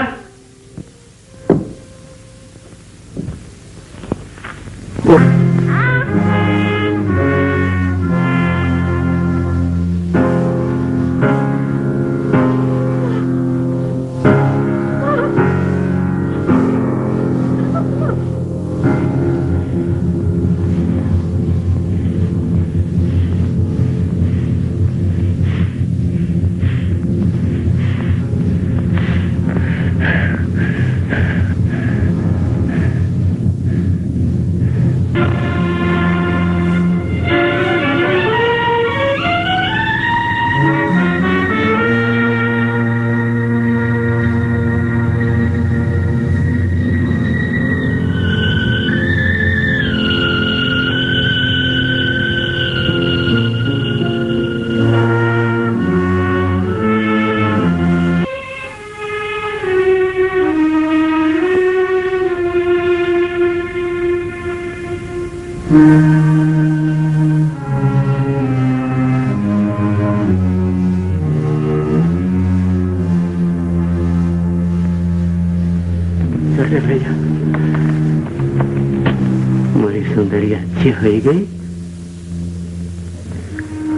अच्छी हो गई।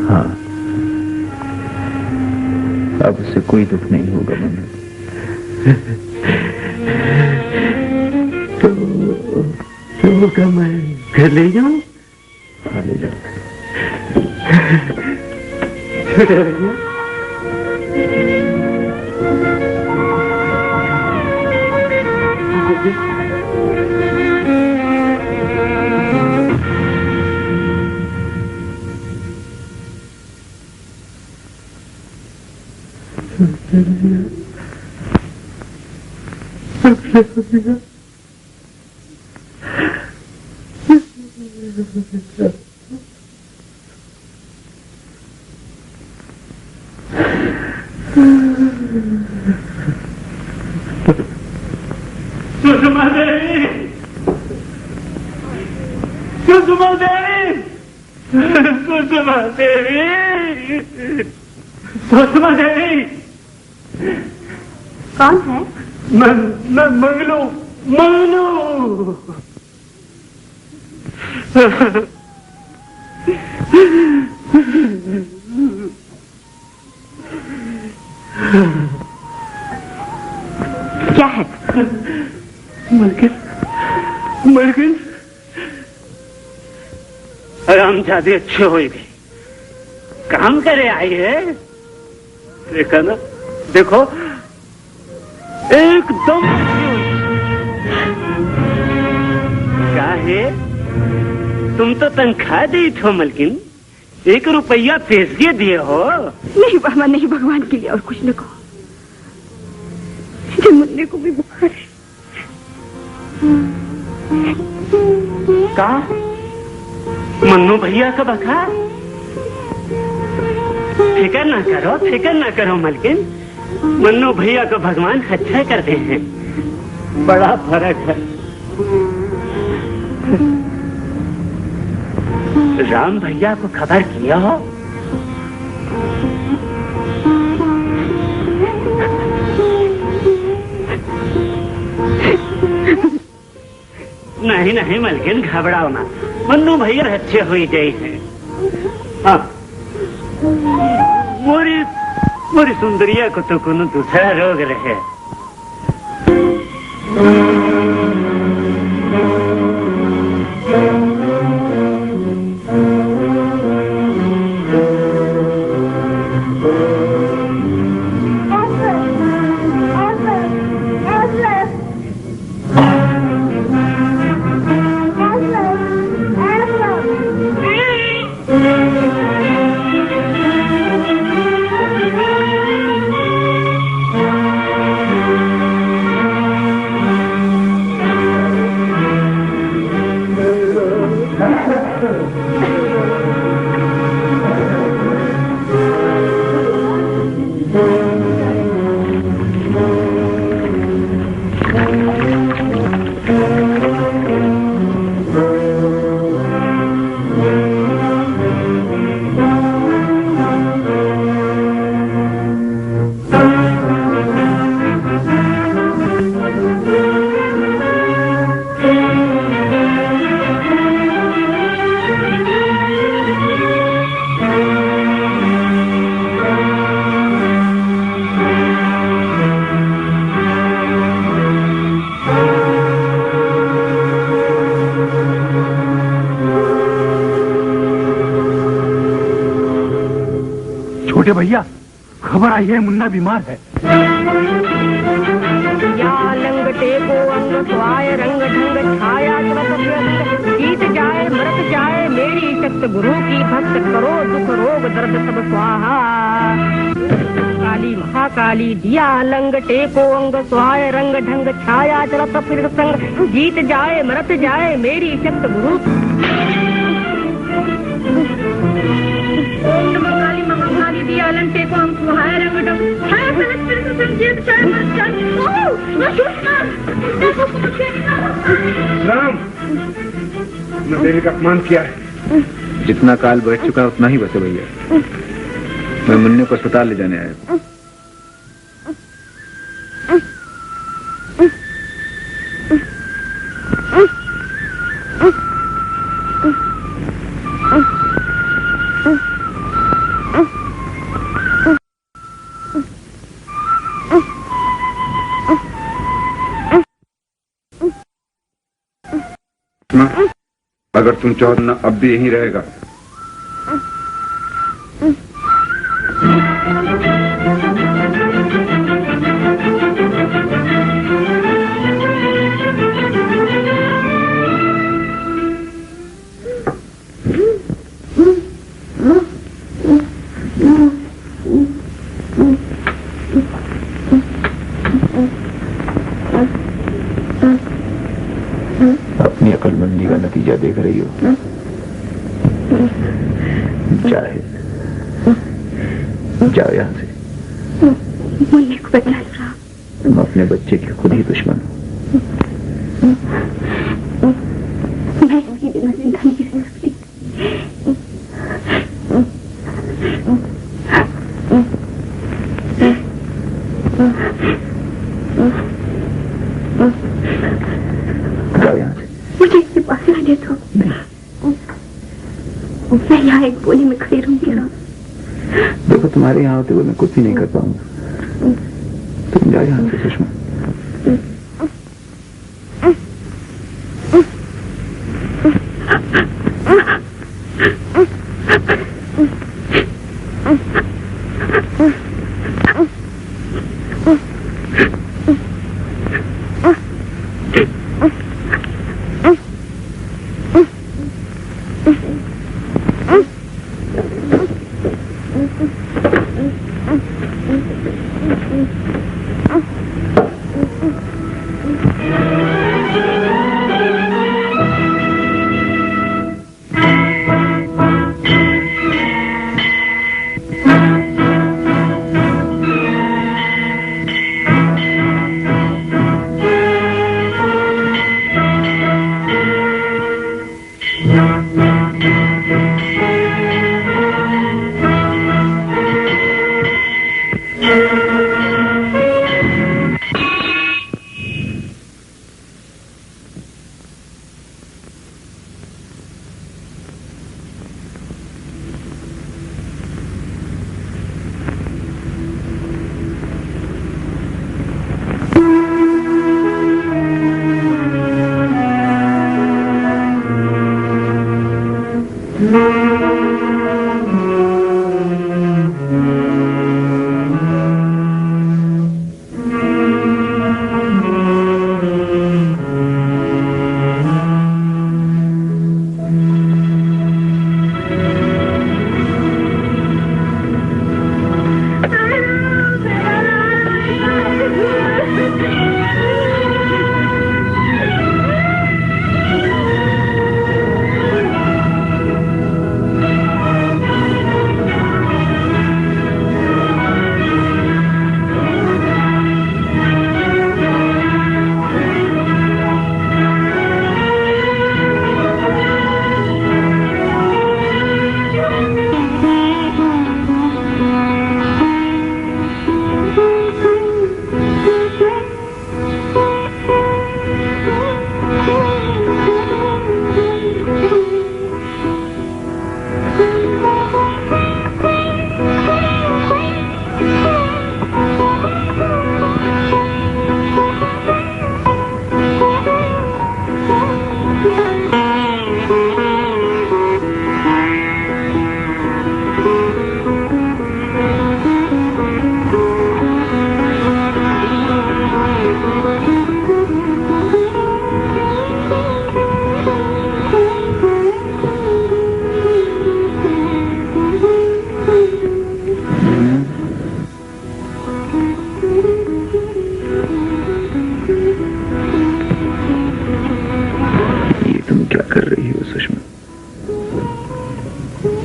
हाँ, अब उससे कोई दुख नहीं होगा मनु। तो क्या मैं घर ले जाऊं? हाँ, ले जाओ। छोटे भैया, सुषमा देवी, सुषमा देवी, सुषमा देवी, सुषमा देवी। कौन है? मैं मंगलू, मंगलू। क्या है? मलकिन, मलकिन, हरामजादी अच्छी हो गई। काम करे आई है। देखा ना, देखो एकदम क्या है। तुम तो तनख्वाह दी थो मलकिन, 1 रुपया पेशगी दिए हो। नहीं बाबा नहीं, भगवान के लिए और कुछ न कहो। मुन्ने को भी बुखार है। का मन्नू भैया का बुखार? फिकर ना करो, फिकर ना करो मलकिन। मन्नू भैया को भगवान अच्छा करते हैं। बड़ा फर्क है। राम भैया को खबर किया हो? नहीं नहीं मलकिन, घबराओ ना। मन्नू भैया अच्छे हुई गई है। हाँ, मोरी सुंदरिया को तो कोनो दूसरा रोग रहे। छोटे भैया, खबर आई है मुन्ना बीमार है। या लंगटे को अंग स्वाय रंग ढंग छाया जीत जाए मरत जाए मेरी शक्त गुरु की भक्त करो दुख रोग दर्द सब स्वाहा। काली महाकाली दिया लंगटे को अंग स्वाय रंग ढंग छाया चलत फिर संग जीत जाए मरत जाए मेरी शक्त गुरु। काली महाकाली दिया लंगटे को अंग स्वाय रंग ढंग छाया चलत फिर संग जीत जाए मरत जाए। राम, मैं देवी का अपमान किया है। जितना काल बैठ चुका उतना ही बचे भैया। मैं मुन्ने को अस्पताल ले जाने आया। अगर तुम चाहो तो ना अब भी यहीं रहेगा। अपनी अकलमंदी का नतीजा देख रही हो। जाओ यहाँ से। मुन्ने को बदला रहा। तुम अपने बच्चे के खुद ही दुश्मन हो। मैं इसकी बिना जिंदा नहीं रह सकती। जाओ यहाँ से। मुझे इसके पास रहने दो। मैं यहाँ एक बोली में खड़ी रहूंगी। देखो तुम्हारे यहाँ होते हुए मैं कुछ भी नहीं कर पाऊंगा। तुम जाओ यहाँ से सुषमा।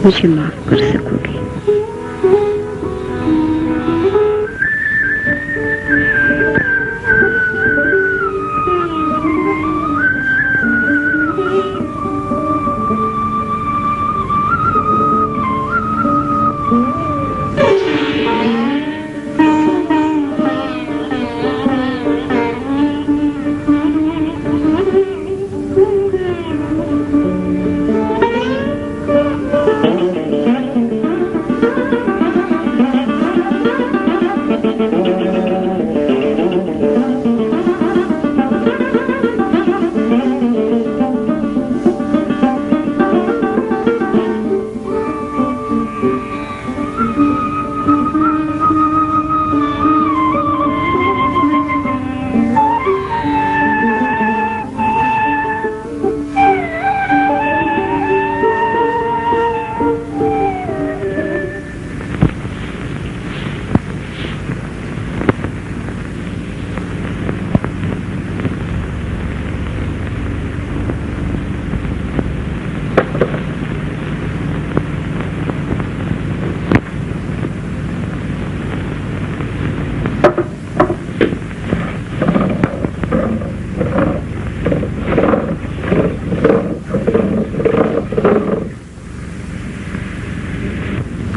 मुझे माफ कर सकोगे?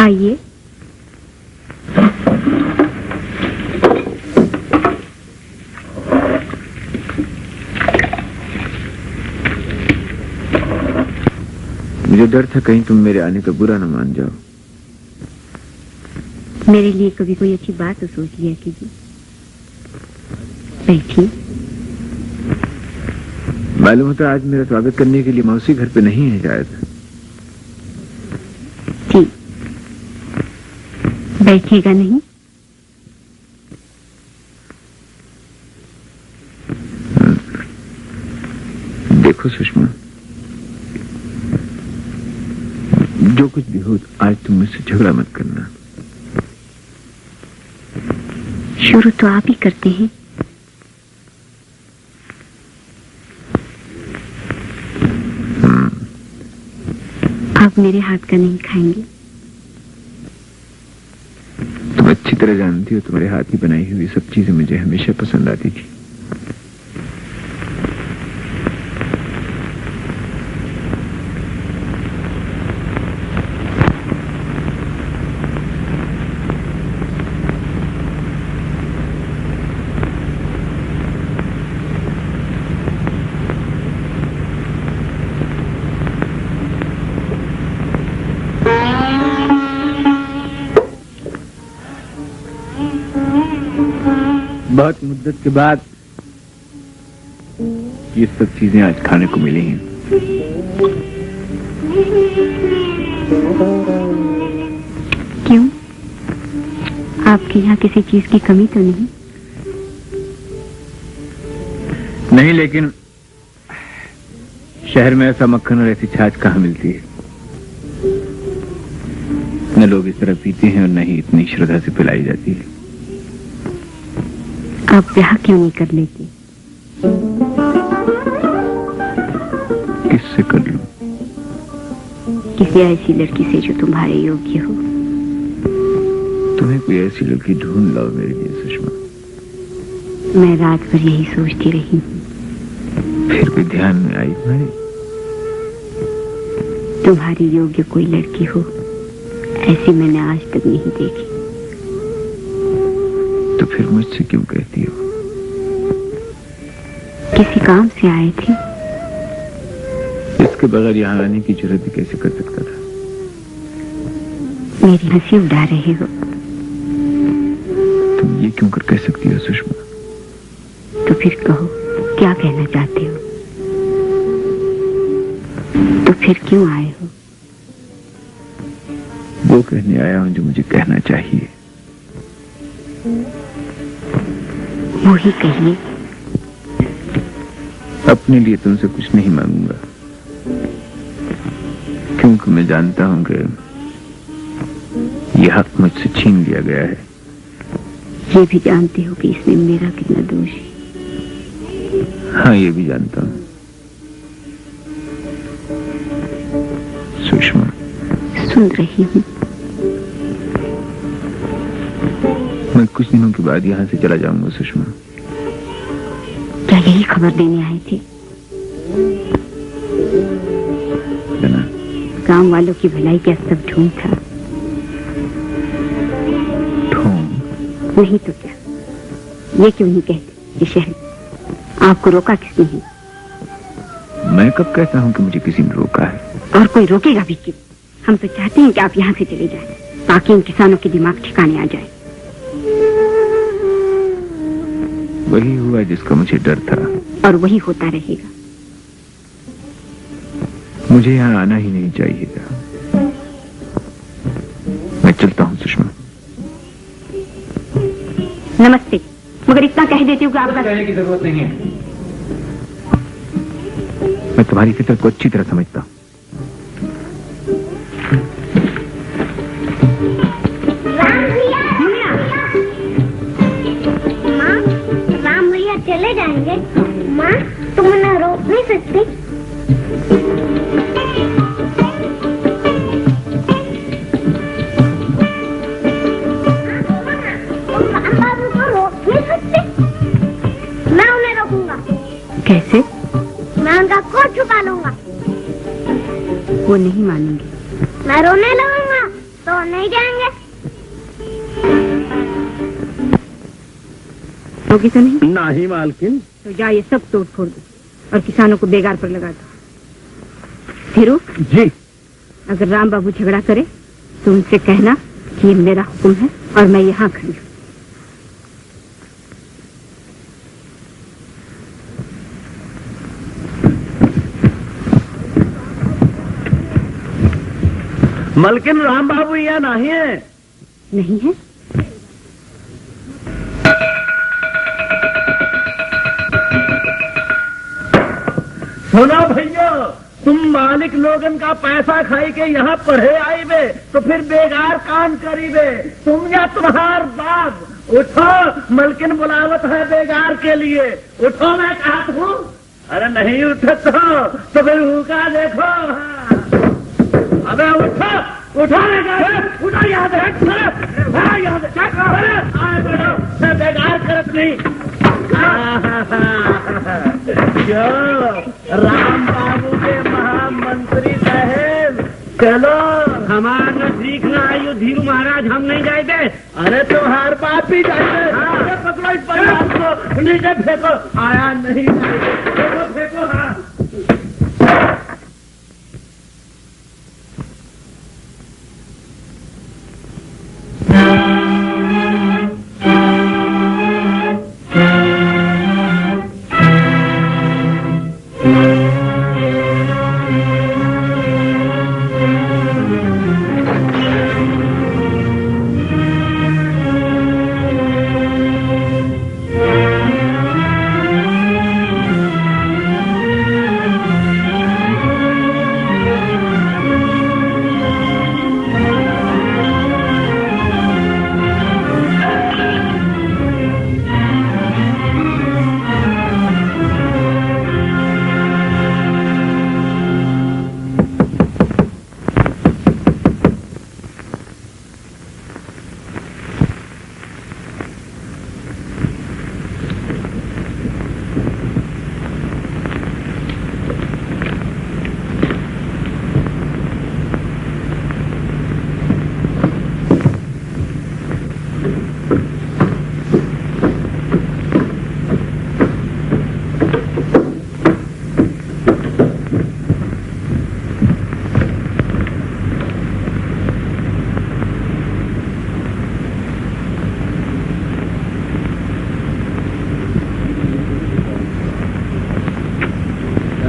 आइए। मुझे डर था कहीं तुम मेरे आने का बुरा न मान जाओ। मेरे लिए कभी कोई अच्छी बात तो सोच लिया कीजिए। बैठिए। मालूम होता आज मेरा स्वागत करने के लिए मौसी घर पे नहीं है शायद। ठीक, बैठिएगा नहीं? देखो सुषमा, जो कुछ भी हो आज तुम मुझसे झगड़ा मत करना। शुरू तो आप ही करते हैं। आप मेरे हाथ का नहीं खाएंगे? तुम अच्छी तरह जानती हो तुम्हारे हाथ की बनाई हुई सब चीजें मुझे हमेशा पसंद आती थी। बहुत मुद्दत के बाद ये सब चीजें आज खाने को मिली हैं। क्यों? आपके यहाँ किसी चीज की कमी तो नहीं? नहीं, लेकिन शहर में ऐसा मक्खन और ऐसी छाछ कहाँ मिलती है। न लोग इस तरह पीते हैं और न ही इतनी श्रद्धा से पिलाई जाती है। आप ब्याह क्यों नहीं कर लेते? किससे कर लूं? किसी ऐसी लड़की से जो तुम्हारे योग्य हो। तुम्हें कोई ऐसी लड़की ढूंढ लाओ मेरे लिए सुषमा। मैं रात भर यही सोचती रही हूँ। फिर भी ध्यान में आई तुम्हारे? तुम्हारी योग्य कोई लड़की हो ऐसी मैंने आज तक नहीं देखी। तो फिर मुझसे क्यों कहती हो? किसी काम से आए थे। इसके बगैर यहाँ आने की जरूरत भी कैसे कर सकता था? मेरी हंसी उड़ा रहे हो। तुम ये क्यों कर कह सकती हो सुषमा? तो फिर कहो, क्या कहना चाहते हो? तो फिर क्यों आए हो? वो कहने आया हूं जो मुझे कहना चाहिए। वो ही कहिए। अपने लिए तुमसे कुछ नहीं मांगूंगा, क्योंकि मैं जानता हूं कि यह हक मुझसे छीन लिया गया है। ये भी जानते हो कि इसमें मेरा कितना दोष है? हाँ, ये भी जानता हूं। सुषमा, सुन रही हूँ। मैं कुछ दिनों के बाद यहाँ से चला जाऊंगा सुषमा। क्या यही खबर देने आए थे? ना? गांव वालों की भलाई क्या सब ढूंढ था? ढूंढ? नहीं तो क्या? ये क्यों नहीं कहते कि शहर आपको रोका किसने है? मैं कब कहता हूँ कि मुझे किसी ने रोका है? और कोई रोकेगा भी क्यों? हम तो चाहते हैं कि आप यहाँ से चले जाएं, ताकि इन किसानों के दिमाग ठिकाने आ जाए। वही हुआ जिसका मुझे डर था, और वही होता रहेगा। मुझे यहाँ आना ही नहीं चाहिए था। मैं चलता हूँ सुषमा। नमस्ते। मगर इतना कह देती हूँ कि आपका कहने की जरूरत नहीं है। मैं तुम्हारी फितरत को अच्छी तरह समझता हूँ। राम भैया चले जाएंगे। माँ, तुम उन्हें रोक नहीं सकती? बाबू को रोक नहीं सकते? मैं उन्हें रोकूंगा। कैसे? मैं उनका कोट छुपा लूंगा। वो नहीं मानेंगे। मैं रोने लगूंगा तो नहीं होगी तो नहीं? नहीं मालकिन। तो जा ये सब तोड़ फोड़ दो और किसानों को बेगार पर लगा दो। फिरू जी। अगर राम बाबू झगड़ा करे तो उनसे कहना कि ये मेरा हुक्म है और मैं यहाँ खड़ी हूँ। मलकिन राम बाबू यहाँ नहीं है। नहीं है? सुनो भैया, तुम मालिक लोगन का पैसा खाई के यहाँ पढ़े आई बे तो फिर बेगार काम करी बे। तुम या तुम्हार बाप उठो, मलकिन बुलावत है बेगार के लिए। उठो, मैं कहता हूँ। अरे नहीं उठत तो फिर हुका देखो। अबे उठो, उठो उठो, याद है याद है, मैं बेगार करत नहीं। राम बाबू के महामंत्री साहेब, चलो हमारा सीखना आयु धीरू महाराज, हम नहीं जाएंगे। अरे तुम्हार बाप भी जाएंगे। हाँ। पकड़ो इस परिवार को, नीचे फेंको। आया नहीं जाएंगे, फेंको फेंको। हाँ।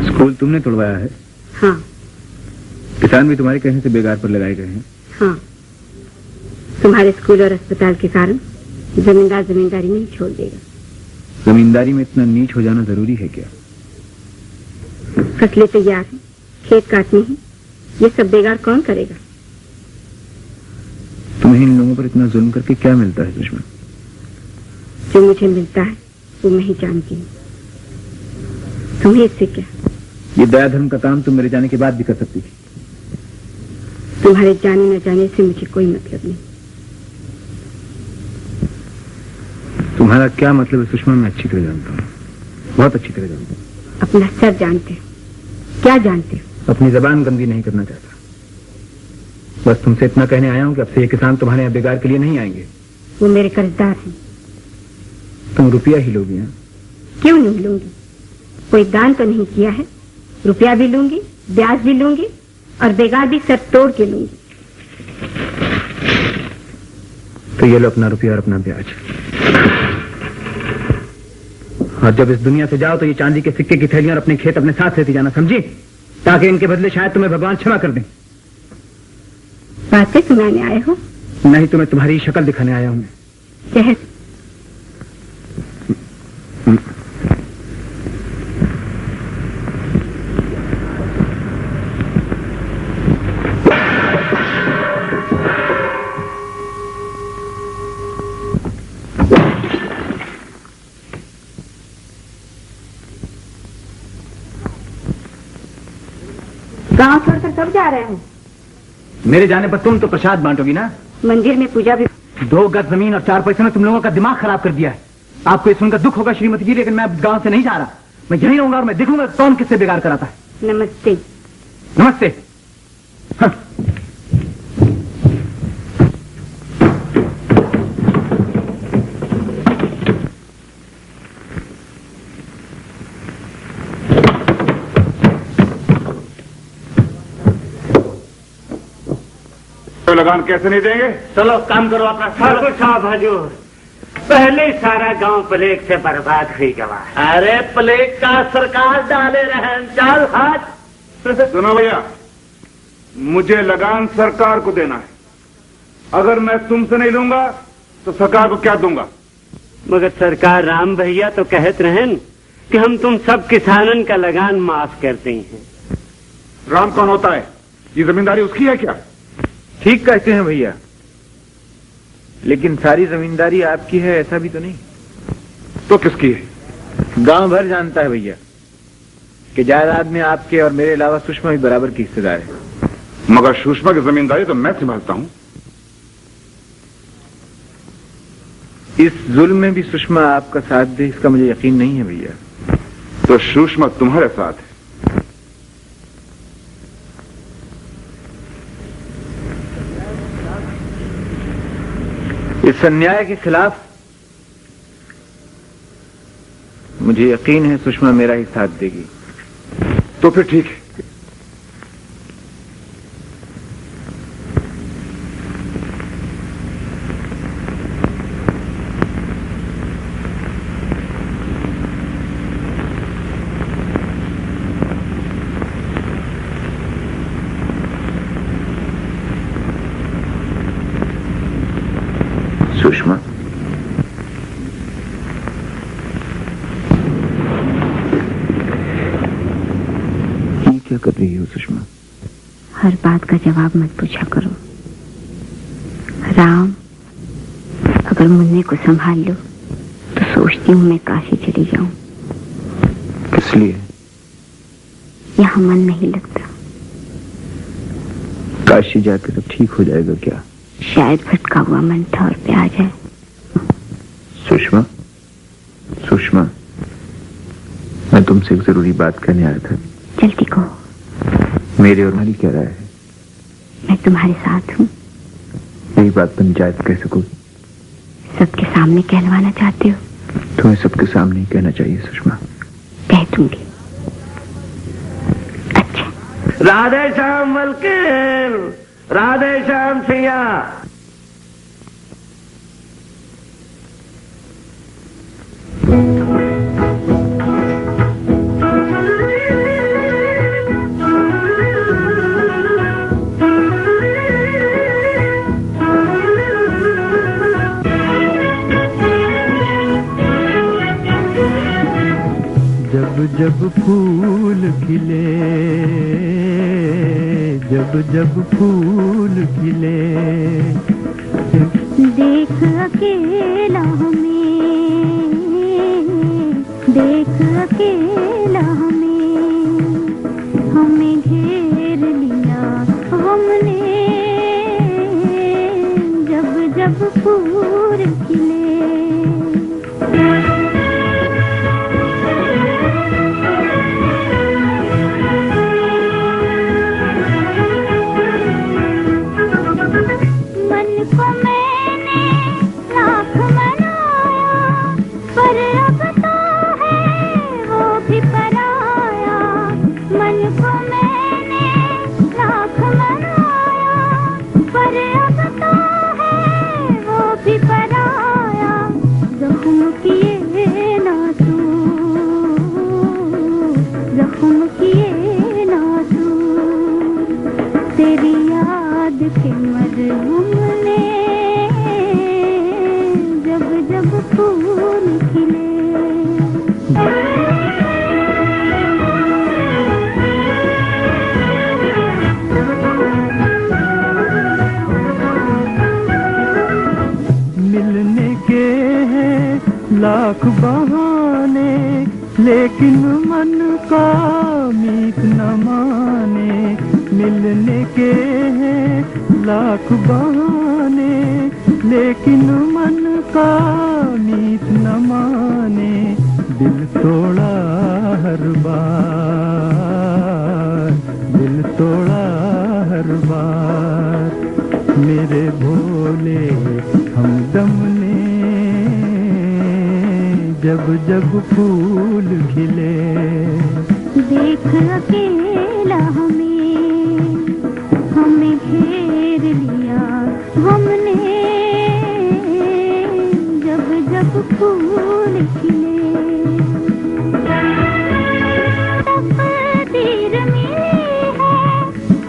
स्कूल तुमने तोड़वाया है? हाँ। किसान भी तुम्हारे कहने से बेगार पर लगाए गए हैं? हाँ। तुम्हारे स्कूल और अस्पताल के कारण जमींदार जमींदारी नहीं छोड़ देगा। जमींदारी में इतना नीच हो जाना जरूरी है क्या? फसलें तैयार हैं, खेत काटने हैं, ये सब बेगार कौन करेगा? तुम्हें इन लोगों पर इतना जुल्म करके क्या मिलता है दुश्मन? जो मुझे मिलता है वो मैं ही जानती हूँ। तुम्हें इससे क्या? ये दया धर्म का काम तुम मेरे जाने के बाद भी कर सकती थी। तुम्हारे जाने न जाने से मुझे कोई मतलब नहीं। तुम्हारा क्या मतलब है सुषमा, मैं अच्छी तरह जानता हूँ, बहुत अच्छी तरह जानता हूँ। अपना सब जानते हो। क्या जानते हो? अपनी जबान गंदी नहीं करना चाहता। बस तुमसे इतना कहने आया हूँ कि अब से ये किसान तुम्हारे यहाँ बेगार के लिए नहीं आएंगे। वो मेरे कर्जदार हैं। तुम रुपया ही लोगी? हैं? क्यों नहीं लूंगी? कोई दान तो नहीं किया है। रुपया भी लूंगी, ब्याज भी लूंगी और बेगार भी सर तोड़ के लूंगी। तो ये लो अपना रुपया और अपना ब्याज। और जब इस दुनिया से जाओ तो ये चांदी के सिक्के की थैलियां और अपने खेत अपने साथ लेती जाना, समझी? ताकि इनके बदले शायद तुम्हें भगवान क्षमा कर दें। बातें सुनाने आए हो? नहीं, तुम्हें तुम्हारी शक्ल दिखाने आया हूं मैं। शहर गांव छोड़कर कब जा रहे हो? मेरे जाने पर तुम तो प्रसाद बांटोगी ना? मंदिर में पूजा भी। 2 गज जमीन और 4 पैसे ने तुम लोगों का दिमाग खराब कर दिया है। आपको ये सुनकर दुख होगा श्रीमती जी, लेकिन मैं अब गांव से नहीं जा रहा। मैं यहीं रहूंगा और मैं देखूंगा कौन किससे बेगार कराता है। नमस्ते। नमस्ते। हाँ। तो लगान कैसे नहीं देंगे? चलो काम करो अपना। ठाकुर साहब हजूर, पहले सारा गांव प्लेग से बर्बाद हुई गवा। अरे प्लेग का सरकार डाले रहे, चाल हाथ। सुनो भैया, मुझे लगान सरकार को देना है। अगर मैं तुमसे नहीं लूंगा तो सरकार को क्या दूंगा? मगर सरकार राम भैया तो कहते रहें कि हम तुम सब किसानन का लगान माफ करते हैं। राम कौन होता है? ये जमींदारी उसकी है क्या? ठीक कहते हैं भैया, लेकिन सारी जमींदारी आपकी है ऐसा भी तो नहीं। तो किसकी है? गांव भर जानता है भैया कि जायदाद में आपके और मेरे अलावा सुषमा भी बराबर की हिस्सेदार है। मगर सुषमा की जमींदारी तो मैं संभालता हूं। इस जुल्म में भी सुषमा आपका साथ दे, इसका मुझे यकीन नहीं है भैया। तो सुषमा तुम्हारे साथ है। इस अन्याय के खिलाफ मुझे यकीन है सुषमा मेरा ही साथ देगी। तो फिर ठीक है। सुषमा, ये क्या कर रही हो सुषमा? हर बात का जवाब मत पूछा करो। राम, अगर मुन्ने को संभाल लो तो सोचती हूँ मैं काशी चली जाऊं। किस लिए? यहाँ मन नहीं लगता। काशी जाकर अब ठीक हो जाएगा क्या? शायद भटका हुआ मन ठौर पे आ जाए। सुषमा, सुषमा, मैं तुमसे एक जरूरी बात करने आया था। जल्दी कहो। मेरे और तुम्हारी क्या राय है? मैं तुम्हारे साथ हूँ। यही बात तुम जायज कह सकोगी? सबके सामने कहलवाना चाहते हो? तुम्हें सबके सामने ही कहना चाहिए सुषमा। कह दूंगी। अच्छा। राधे श्याम मलकिन, राधे श्याम सिया। जब जब फूल खिले, जब जब फूल खिले, देख अकेला हमें, देख अकेला हमें, हमें घेर लिया हमने, जब जब फूल खिले। लाख बहाने लेकिन मन का मीत न माने, मिलने के हैं लाख बहाने लेकिन मन का मीत न माने, दिल तोड़ा हर बार, दिल तोड़ा हर बार, मेरे भोले हमदम ने जब जब फूल खिले। देख अकेला हमें, हमें घेर लिया हमने जब जब फूल खिले, तकदीर मिली है,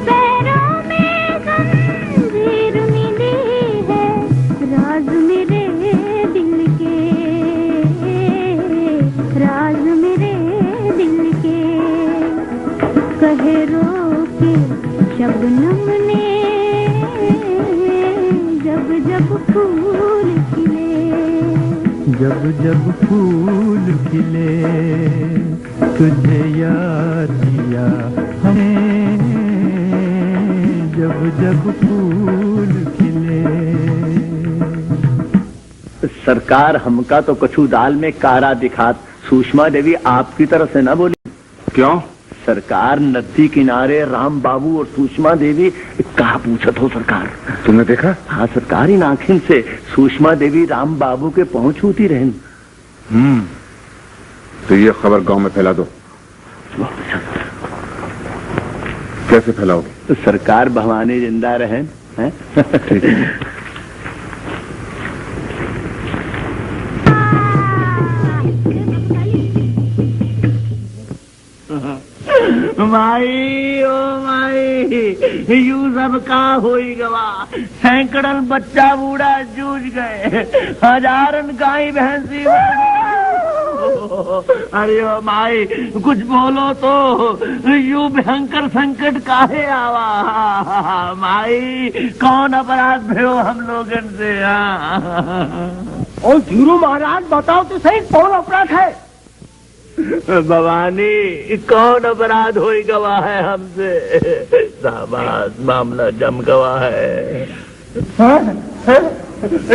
पैरों में जंजीर मिली है, राज मेरे दिल के, राज मेरे दिल के, कहे रो के शबनम ने जब जब फूल खिले, जब जब फूल खिले, तुझे याद किया हमें, जब जब फूल खिले। सरकार हमका तो कछु दाल में कारा दिखात, सुषमा देवी आपकी तरफ से न बोली। क्यों? सरकार नदी किनारे राम बाबू और सुषमा देवी कहा पूछत हो सरकार? तुमने देखा? हाँ सरकार, इन आँखिन से सुषमा देवी राम बाबू के पहुंच होती रहन। तो ये खबर गांव में फैला दो। कैसे फैलाओगे? तो सरकार भवानी जिंदा रहें हैं? ठीक है। माई ओ माई, यू सब का होई गवा, सैकड़न बच्चा बूढ़ा जूझ गए, हजारन गाय भैंसी। अरे ओ माई कुछ बोलो तो, यू भयंकर संकट काहे आवा? माई कौन अपराध भयो हम लोगन से? ओ धीरू महाराज बताओ तो सही, कौन अपराध है? भवानी कौन अपराध होई गवा है हमसे? शाबाश, मामला जम गवा है।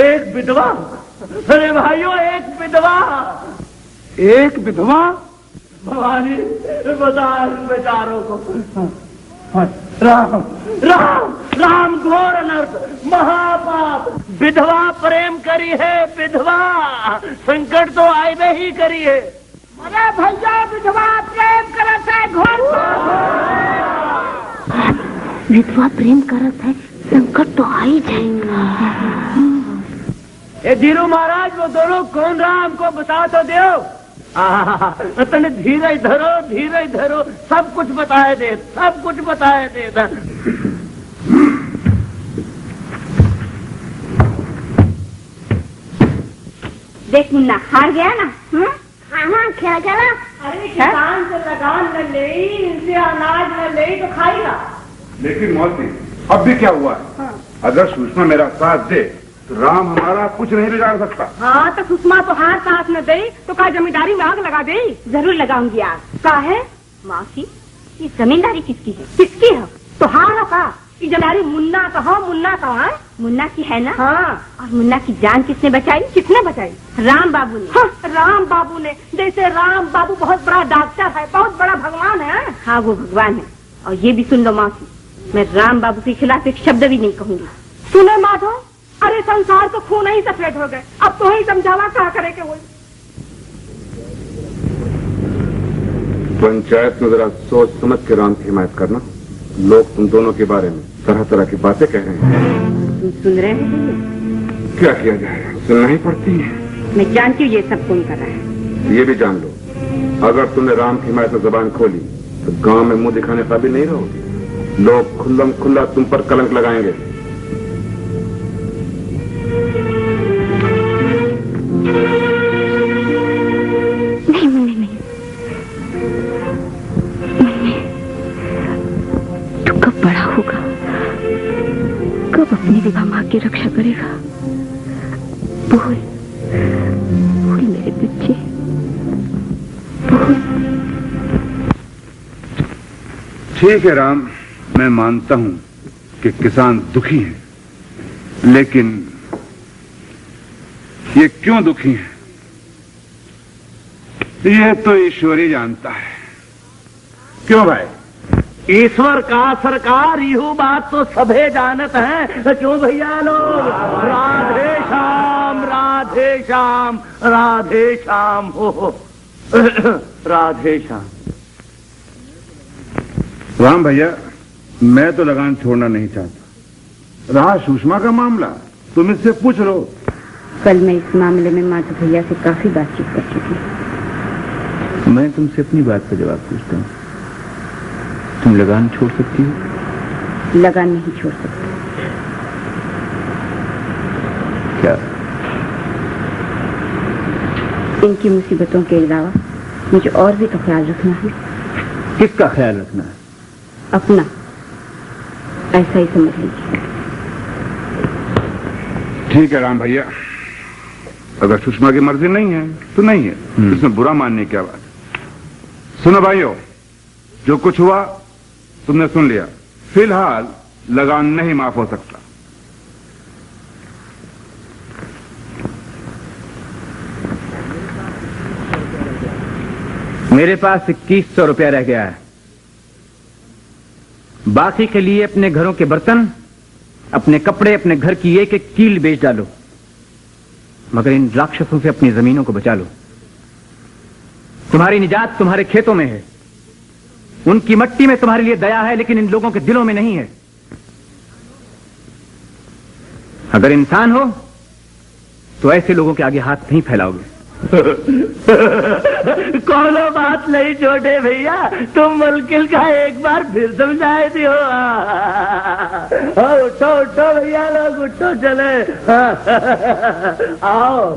एक विधवा, अरे भाइयों एक विधवा। एक विधवा? भवानी बता बेचारों को। राम राम राम घोर अनर्थ, महापाप, विधवा प्रेम करी है, विधवा संकट तो आए ही करी है। अरे भैया विधवा प्रेम करत है, घोर विधवा प्रेम करत है, संकट तो आ ही जाएगा। ये धीरू महाराज वो दोनों कौन रहा हमको बता तो दो। तने धीरे धरो, सब कुछ बताए दे, सब कुछ बताए दे। देख मुन्ना हार गया ना। हाँ क्या चला? अरे किसान से लगान न ले, इनसे अनाज न ले तो खाएगा। लेकिन मौसी अब भी क्या हुआ है? हाँ। अगर सुषमा मेरा साथ दे तो राम हमारा कुछ नहीं बिगाड़ सकता। हाँ तो सुषमा तो हार साथ न दे तो क्या जमींदारी में आग लगा दे? जरूर लगाऊंगी आग। का है मौसी, ये जमींदारी किसकी है? किसकी है? तो हार का ये जमींदारी मुन्ना का हो, मुन्ना का है। मुन्ना की है ना? हाँ। और मुन्ना की जान किसने बचाई? किसने बचाई? राम बाबू ने। हाँ, राम बाबू ने। जैसे राम बाबू बहुत बड़ा डॉक्टर है, बहुत बड़ा भगवान है। हाँ वो भगवान है। और ये भी सुन लो मौसी, मैं राम बाबू के खिलाफ एक शब्द भी नहीं कहूंगी। सुने माधो, अरे संसार तो खून ही सफेद हो गए, अब तो ही समझावा क्या करे के वो। पंचायत में जरा सोच समझ के राम की हिमायत करना। लोग तुम दोनों के बारे में तरह तरह की बातें कह रहे हैं। तुम सुन रहे हो? क्या किया जाए, सुनना ही पड़ती है। मैं जानती हूँ ये सब कौन कर रहा है। ये भी जान लो, अगर तुमने राम की हिमायत में जबान खोली तो गांव में मुंह दिखाने काबिल नहीं रहोगे। लोग खुल्लम खुल्ला तुम पर कलंक लगाएंगे। नहीं मुन्ने नहीं, तू कब बड़ा होगा, कब अपनी विवाह माँ की रक्षा करेगा? बोल बोल मेरे बच्चे, बोल। ठीक है राम, मैं मानता हूं कि किसान दुखी हैं, लेकिन ये क्यों दुखी हैं ये तो ईश्वर ही जानता है। क्यों भाई? ईश्वर का सरकार यू बात तो सभे जानत है। क्यों भैया लोग? राधे श्याम राधे श्याम राधे श्याम हो राधे श्याम। राम भैया, मैं तो लगान छोड़ना नहीं चाहता, रहा सुषमा का मामला, तुम इससे पूछ लो। कल मैं इस मामले में माधव भैया से काफी बातचीत कर चुकी। मैं तुमसे अपनी बात का जवाब पूछता हूँ, तुम लगान छोड़ सकती हो? लगान नहीं छोड़ सकती। क्या? इनकी मुसीबतों के अलावा मुझे और भी तो ख्याल रखना है। किसका ख्याल रखना है? अपना, ऐसा ही समझ लीजिए। ठीक है राम भैया, अगर सुषमा की मर्जी नहीं है तो नहीं है, इसमें बुरा मानने की क्या बात है। सुनो भाइयों, जो कुछ हुआ तुमने सुन लिया। फिलहाल लगान नहीं माफ हो सकता। मेरे पास 2100 रुपया रह गया है। बाकी के लिए अपने घरों के बर्तन, अपने कपड़े, अपने घर की एक एक कील बेच डालो, मगर इन राक्षसों से अपनी जमीनों को बचा लो। तुम्हारी निजात तुम्हारे खेतों में है, उनकी मट्टी में तुम्हारे लिए दया है, लेकिन इन लोगों के दिलों में नहीं है। अगर इंसान हो तो ऐसे लोगों के आगे हाथ नहीं फैलाओगे। कोनो बात नहीं छोटे भैया, तुम मुल्किल का एक बार फिर समझाए दियो। उठो उठो भैया लोग, उठो चले। आओ।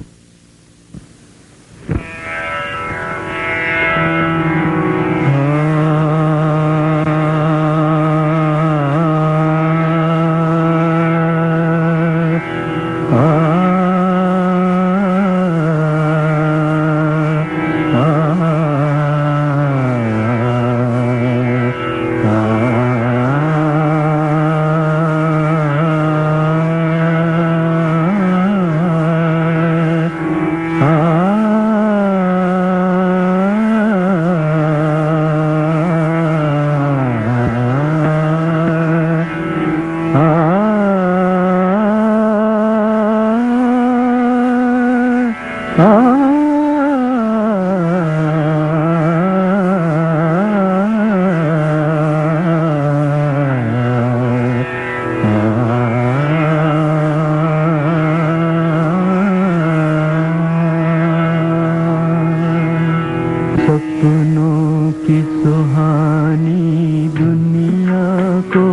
सपनों की सुहानी दुनिया को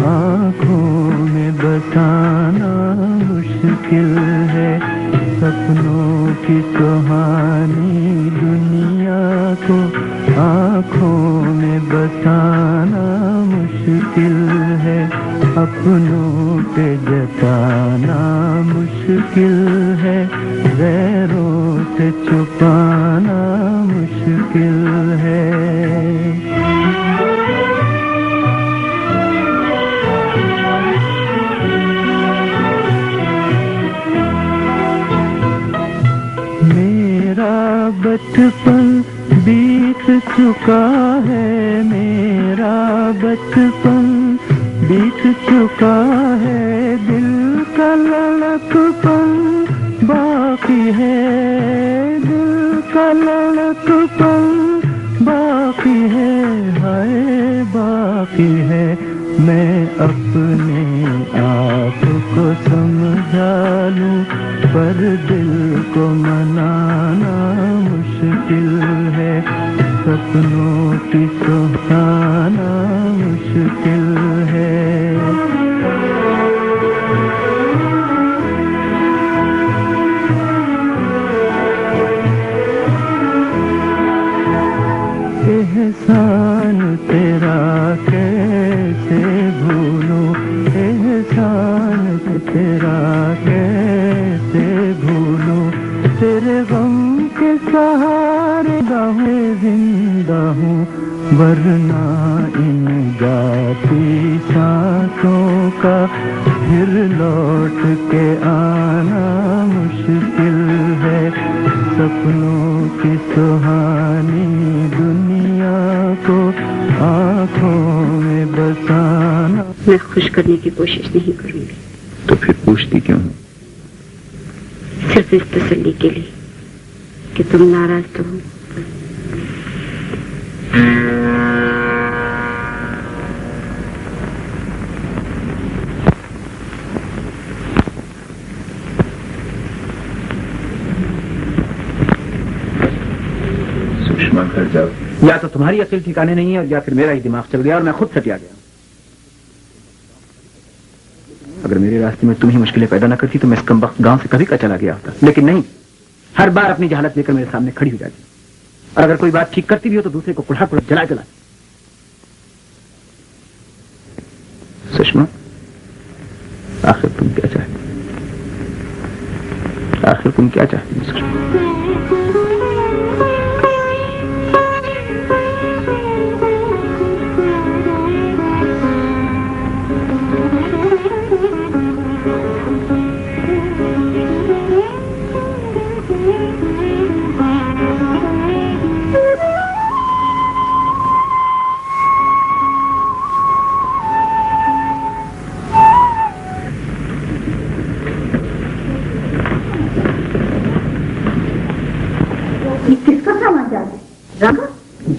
आँखों में बसाना मुश्किल है। सपनों की सुहानी दुनिया को आँखों में बसाना मुश्किल है। अपनों पे जताना मुश्किल है, गैरों से छुपाना मुश्किल है। मेरा बचपन बीत चुका है, मेरा बचपन बीत चुका है। दिल का लड़कपन बाकी है, दिल का लड़कपन बाकी है, हाय बाकी है। मैं अपने आप को समझा लूं, पर दिल को मनाना मुश्किल है। सपनों की सुहाना मुश्किल है। एहसान तेरा कैसे भूलूं, एहसान तेरा कैसे भूलूं। तेरे गम के सहारे गाहे जिंदा हूँ, वरना इन गाती सांसों का फिर लौट के आना मुश्किल है। सपनों की सुहानी दुनिया को आँखों में बसाना। मैं खुश करने की कोशिश नहीं करूंगी। तो फिर पूछती क्यों? सिर्फ इस तसल्ली के लिए कि तुम नाराज तो हो। सुषमा घर जाओ। या तो तुम्हारी अकल ठिकाने नहीं है, और या फिर मेरा ही दिमाग चल गया और मैं खुद सटिया गया। अगर मेरे रास्ते में तुम ही मुश्किलें पैदा न करती तो मैं इस कमबख्त गांव से कभी का चला गया होता, लेकिन नहीं, हर बार अपनी जहालत लेकर मेरे सामने खड़ी हो जाती, और अगर कोई बात ठीक करती भी हो तो दूसरे को कुल्हा कुल्हा जला। सुषमा, आखिर तुम क्या चाहती? आखिर तुम क्या चाहती सुषमा?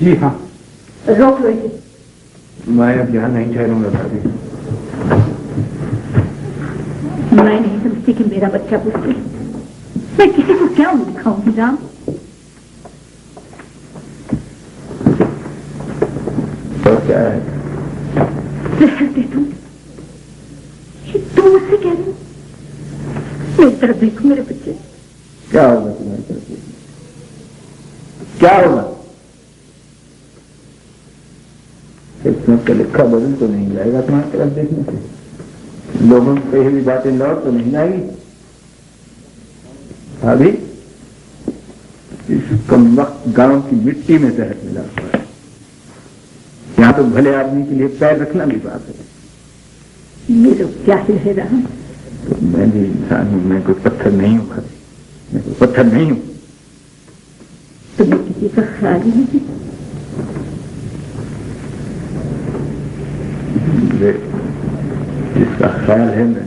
जी हाँ, रोक लो इसे। मैं अब यहाँ नहीं ठहरूंगा भाभी। मैं नहीं समझती कि मेरा बच्चा पूछती, मैं किसी को क्या उम्मीद दिखाऊंगी राम? तो क्या है? जहर दे तुम मुझसे कह रहे हो? मेरी तरफ देखो मेरे बच्चे। क्या होगा तुम्हारी तरफ? क्या होगा? किस्मत का लिखा बदल तो नहीं जाएगा तुम्हारी तरफ देखने से। लोगों की कही हुई बातें लौट तो नहीं आएगी। भाभी, इस कमबख्त गांव की मिट्टी में जहर मिला हुआ है। यहाँ तो भले आदमी के लिए पैर रखना भी बात है। ये लोग क्या ही है राम? तो मैं भी इंसान हूँ, मैं कोई पत्थर नहीं हूँ भाभी, मैं कोई पत्थर नहीं हूँ। तुम्हें किसी का ख्याल ही नहीं? जिसका ख्याल है मैं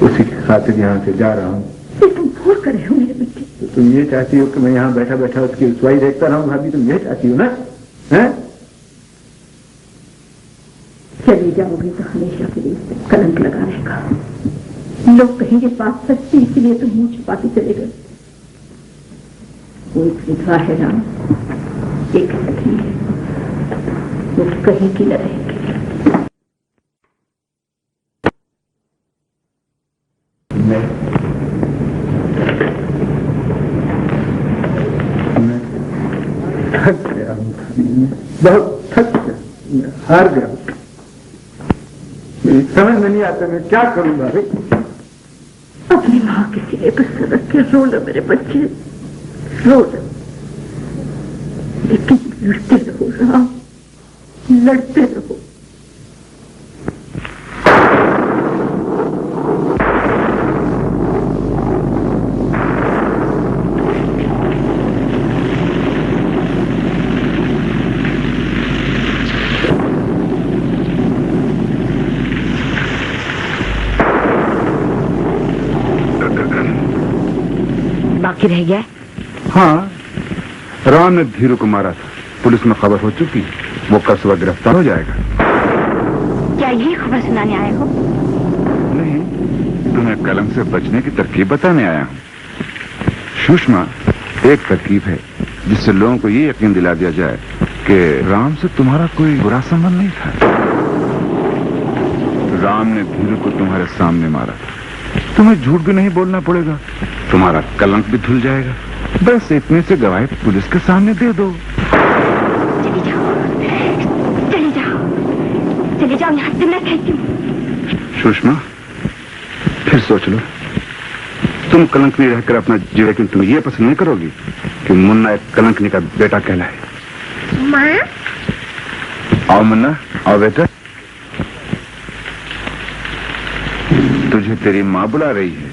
उसी की खातिर यहाँ से जा रहा हूँ। तुम भूल कर रहे हो मेरे बच्चे। तो तुम ये चाहती हो कि मैं यहाँ बैठा बैठा उसकी रुसवाई देखता रहूं भाभी? तुम ये चाहती हो ना? हैं? चली जाओगे तो हमेशा के लिए कलंक लगा रहेगा। लोग कहेंगे बात सच्ची, इसलिए तुम मुंह छुपाते चले गए। वो एक विधवा है राम, एक सखी है, वो कहीं की न रहेगी। मैं थक गया हूँ, बहुत थक गया, मैं हार गया हूँ। मेरी समझ में नहीं आता मैं क्या करूँ भाभी। अपनी माँ के सिरे पर सर रख के रो लो मेरे बच्चे, रो लो, लेकिन लड़ते रहो राम, लड़ते रहो। बाकी रह गया? हाँ, राम ने धीरू को मारा था, पुलिस में खबर हो चुकी, वो कल सुबह गिरफ्तार हो जाएगा। क्या यही खबर सुनाने आए हो? नहीं, तुम्हें कलंक से बचने की तरकीब बताने आया हूँ। सुषमा, एक तरकीब है जिससे लोगों को ये यकीन दिला दिया जाए कि राम से तुम्हारा कोई बुरा संबंध नहीं था। राम ने धीरू को तुम्हारे सामने मारा, तुम्हें झूठ भी नहीं बोलना पड़ेगा, तुम्हारा कलंक भी धुल जाएगा। बस इतने से गवाही पुलिस के सामने दे दो। चली जाओ, चली जाओ, चली जाओ, यहाँ से मैं कहती हूँ। सुषमा, फिर सोच लो, तुम कलंकनी रहकर अपना जी, लेकिन तुम ये पसंद नहीं करोगी कि मुन्ना एक कलंकनी का बेटा कहलाए। माँ, आओ मुन्ना, आओ बेटा, तुझे तेरी माँ बुला रही है।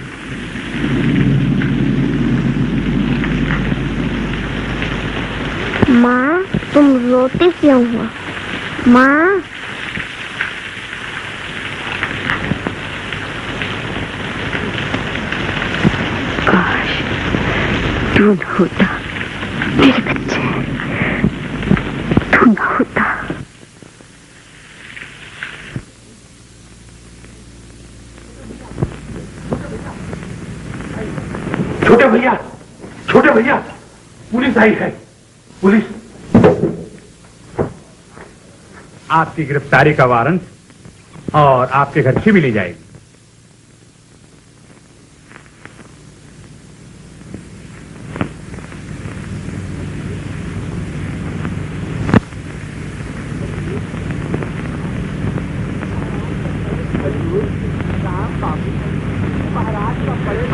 माँ, तुम रोते क्यों हो? माँ, काश तू न होता मेरे बच्चे, तू न होता। छोटे भैया, पुलिस आई है। पुलिस, आपकी गिरफ्तारी का वारंट और आपके घर की भी ली जाएगी।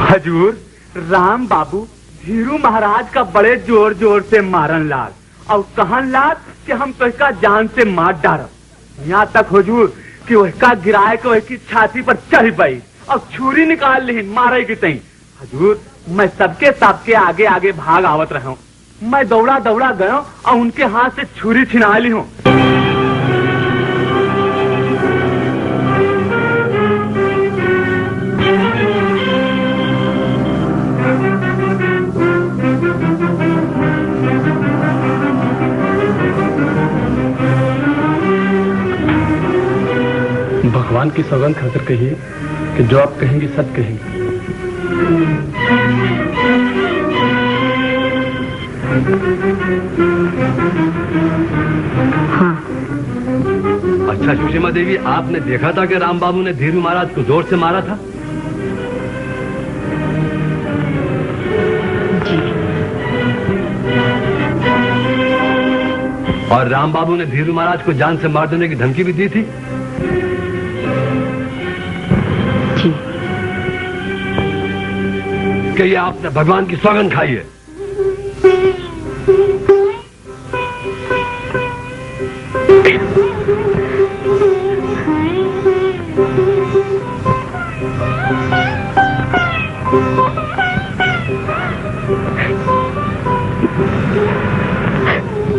हजूर, राम बाबू धीरू महाराज का बड़े जोर जोर से मारन लाल और कहन लाल कि हम तो इसका जान से मार डारब। यहाँ तक हुजूर कि वह गिराए को की छाती पर चढ़ पाई और छुरी निकाल ली मारे की तई। हजूर, मैं सबके सबके आगे आगे भाग आवत रहा हूँ। मैं दौड़ा दौड़ा गया और उनके हाथ से छुरी छिना ली हूँ। भगवान की सौगंध खाकर कहिए कि जो आप कहेंगे सच कहेंगे। हाँ। अच्छा सुषमा देवी, आपने देखा था कि राम बाबू ने धीरू महाराज को जोर से मारा था? जी। और राम बाबू ने धीरू महाराज को जान से मार देने की धमकी भी दी थी? कि ये आपने भगवान की सौगंध खाई है?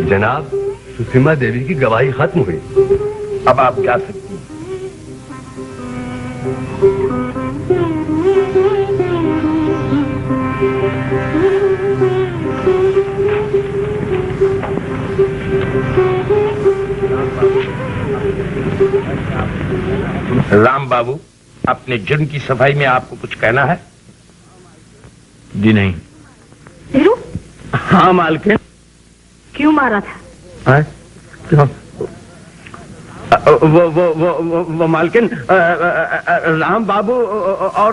जनाब, सुषमा देवी की गवाही खत्म हुई। अब आप जा सकते हैं। राम बाबू, अपने जुर्म की सफाई में आपको कुछ कहना है? जी नहीं। धीरू? हाँ मालकिन। क्यों मारा था? है? क्यों? वो मालकिन, राम बाबू और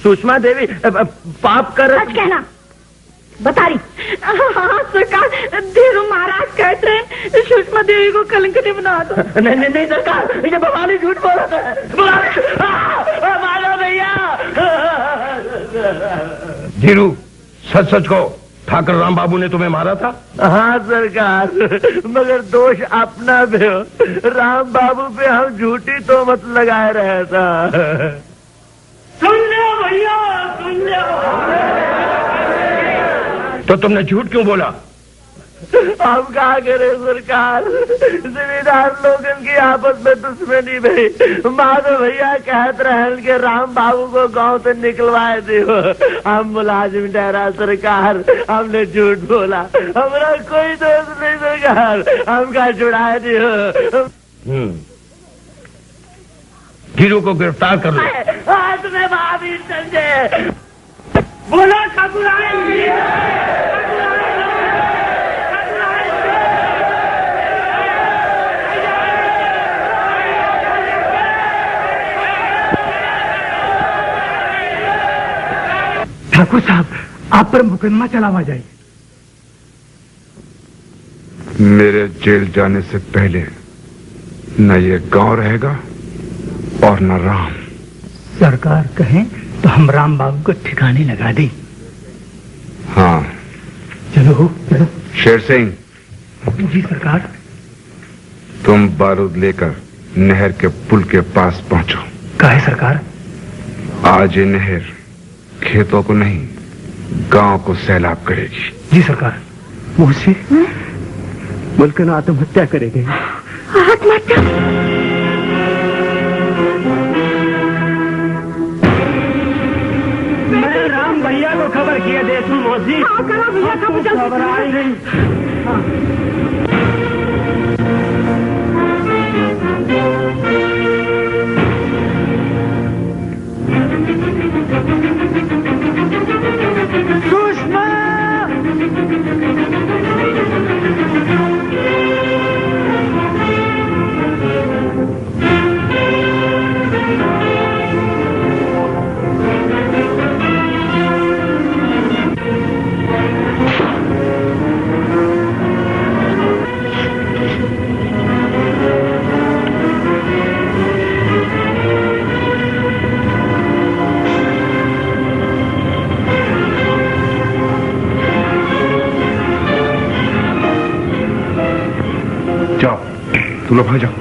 सुषमा देवी पाप कर। सच कहना, बता रही। हाँ सरकार, धीरू महाराज कहते हैं सुषमा देवी को कलंकित बना दो। नहीं नहीं नहीं सरकार, ये भवानी झूठ बोल रहा है। मारो भैया। धीरू, सच सच को ठाकर राम बाबू ने तुम्हें मारा था? हाँ सरकार, मगर दोष अपना भी हो। राम बाबू पे हम झूठी तो मत लगाए रहे था। सुन लो भैया, सुन लो। तो तुमने झूठ क्यों बोला? हम क्या करें सरकार, जिम्मेदार लोगन की आपस में दुश्मनी भाई। माधव भैया कहत रहे कि राम बाबू को गांव से निकलवाए दियो। हम मुलाजिम ठहरा सरकार, हमने झूठ बोला। हमारा कोई दोस्त नहीं सरकार, हमका छुड़ाए दियो। धीरू को गिरफ्तार कर लो। आज में भाभी समझे। बोलो ठाकुराइन। ठाकुर साहब, आप पर मुकदमा चलावा जाए। मेरे जेल जाने से पहले न ये गांव रहेगा और न राम। सरकार कहें तो हम राम बाबू को ठिकाने लगा दें। हाँ चलो चलो। शेर सिंह। जी सरकार। तुम बारूद लेकर नहर के पुल के पास पहुंचो। काहे सरकार? आज ये नहर खेतों को नहीं, गांव को सैलाब करेगी। जी सरकार। मुझसे मुल्कन आत्महत्या करेंगे। आत्महत्या? मैं राम भैया को खबर किया देशू मोदी। हाँ करो भैया, खबर आई नहीं। सुषमा! तुम लोग भाग जाओ।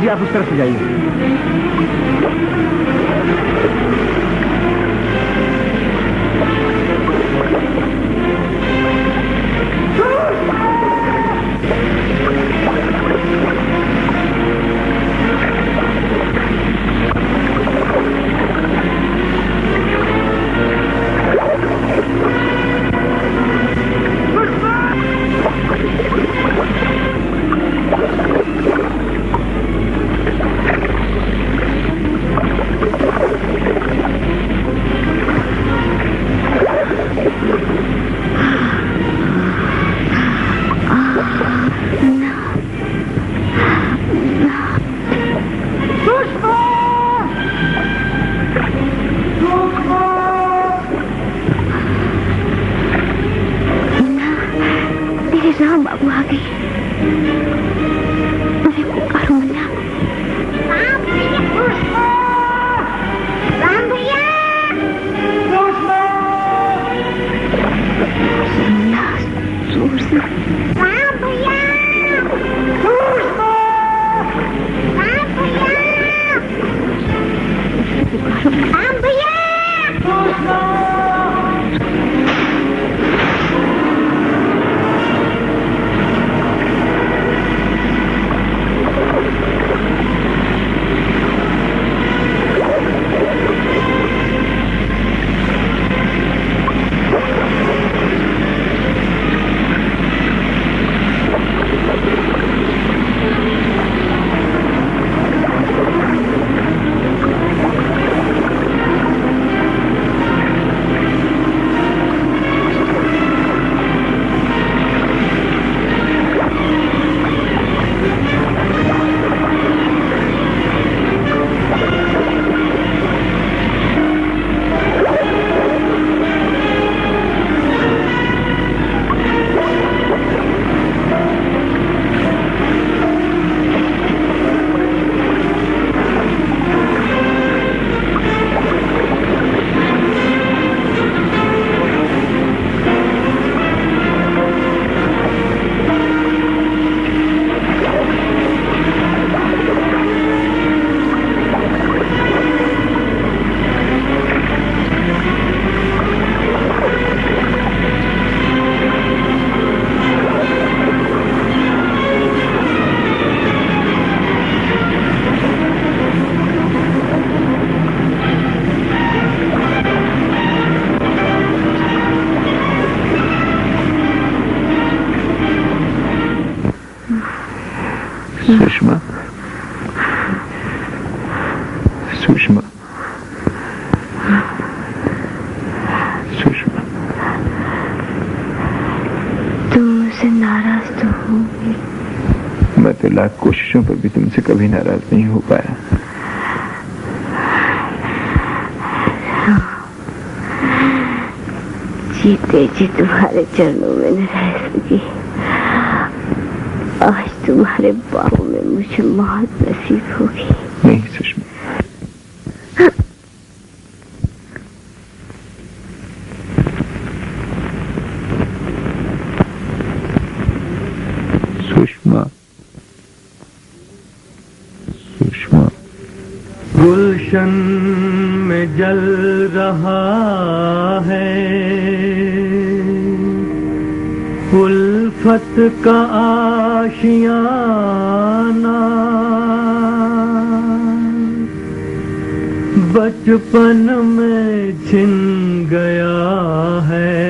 जी आप उस तरफ से जाइए। सुषमा, सुषमा, सुषमा, तुम मुझसे नाराज तो होंगे। मैं तो लाख कोशिशों पर भी तुमसे कभी नाराज नहीं हो पाया। जीते जी तुम्हारे चरणों में न रह सकी, आज तुम्हारे बाहों में मुझे मौत नसीब होगी। नहीं सुषमा, सुषमा, सुषमा। गुलशन में जल रहा है उल्फत का आशियाना, बचपन में छिन गया है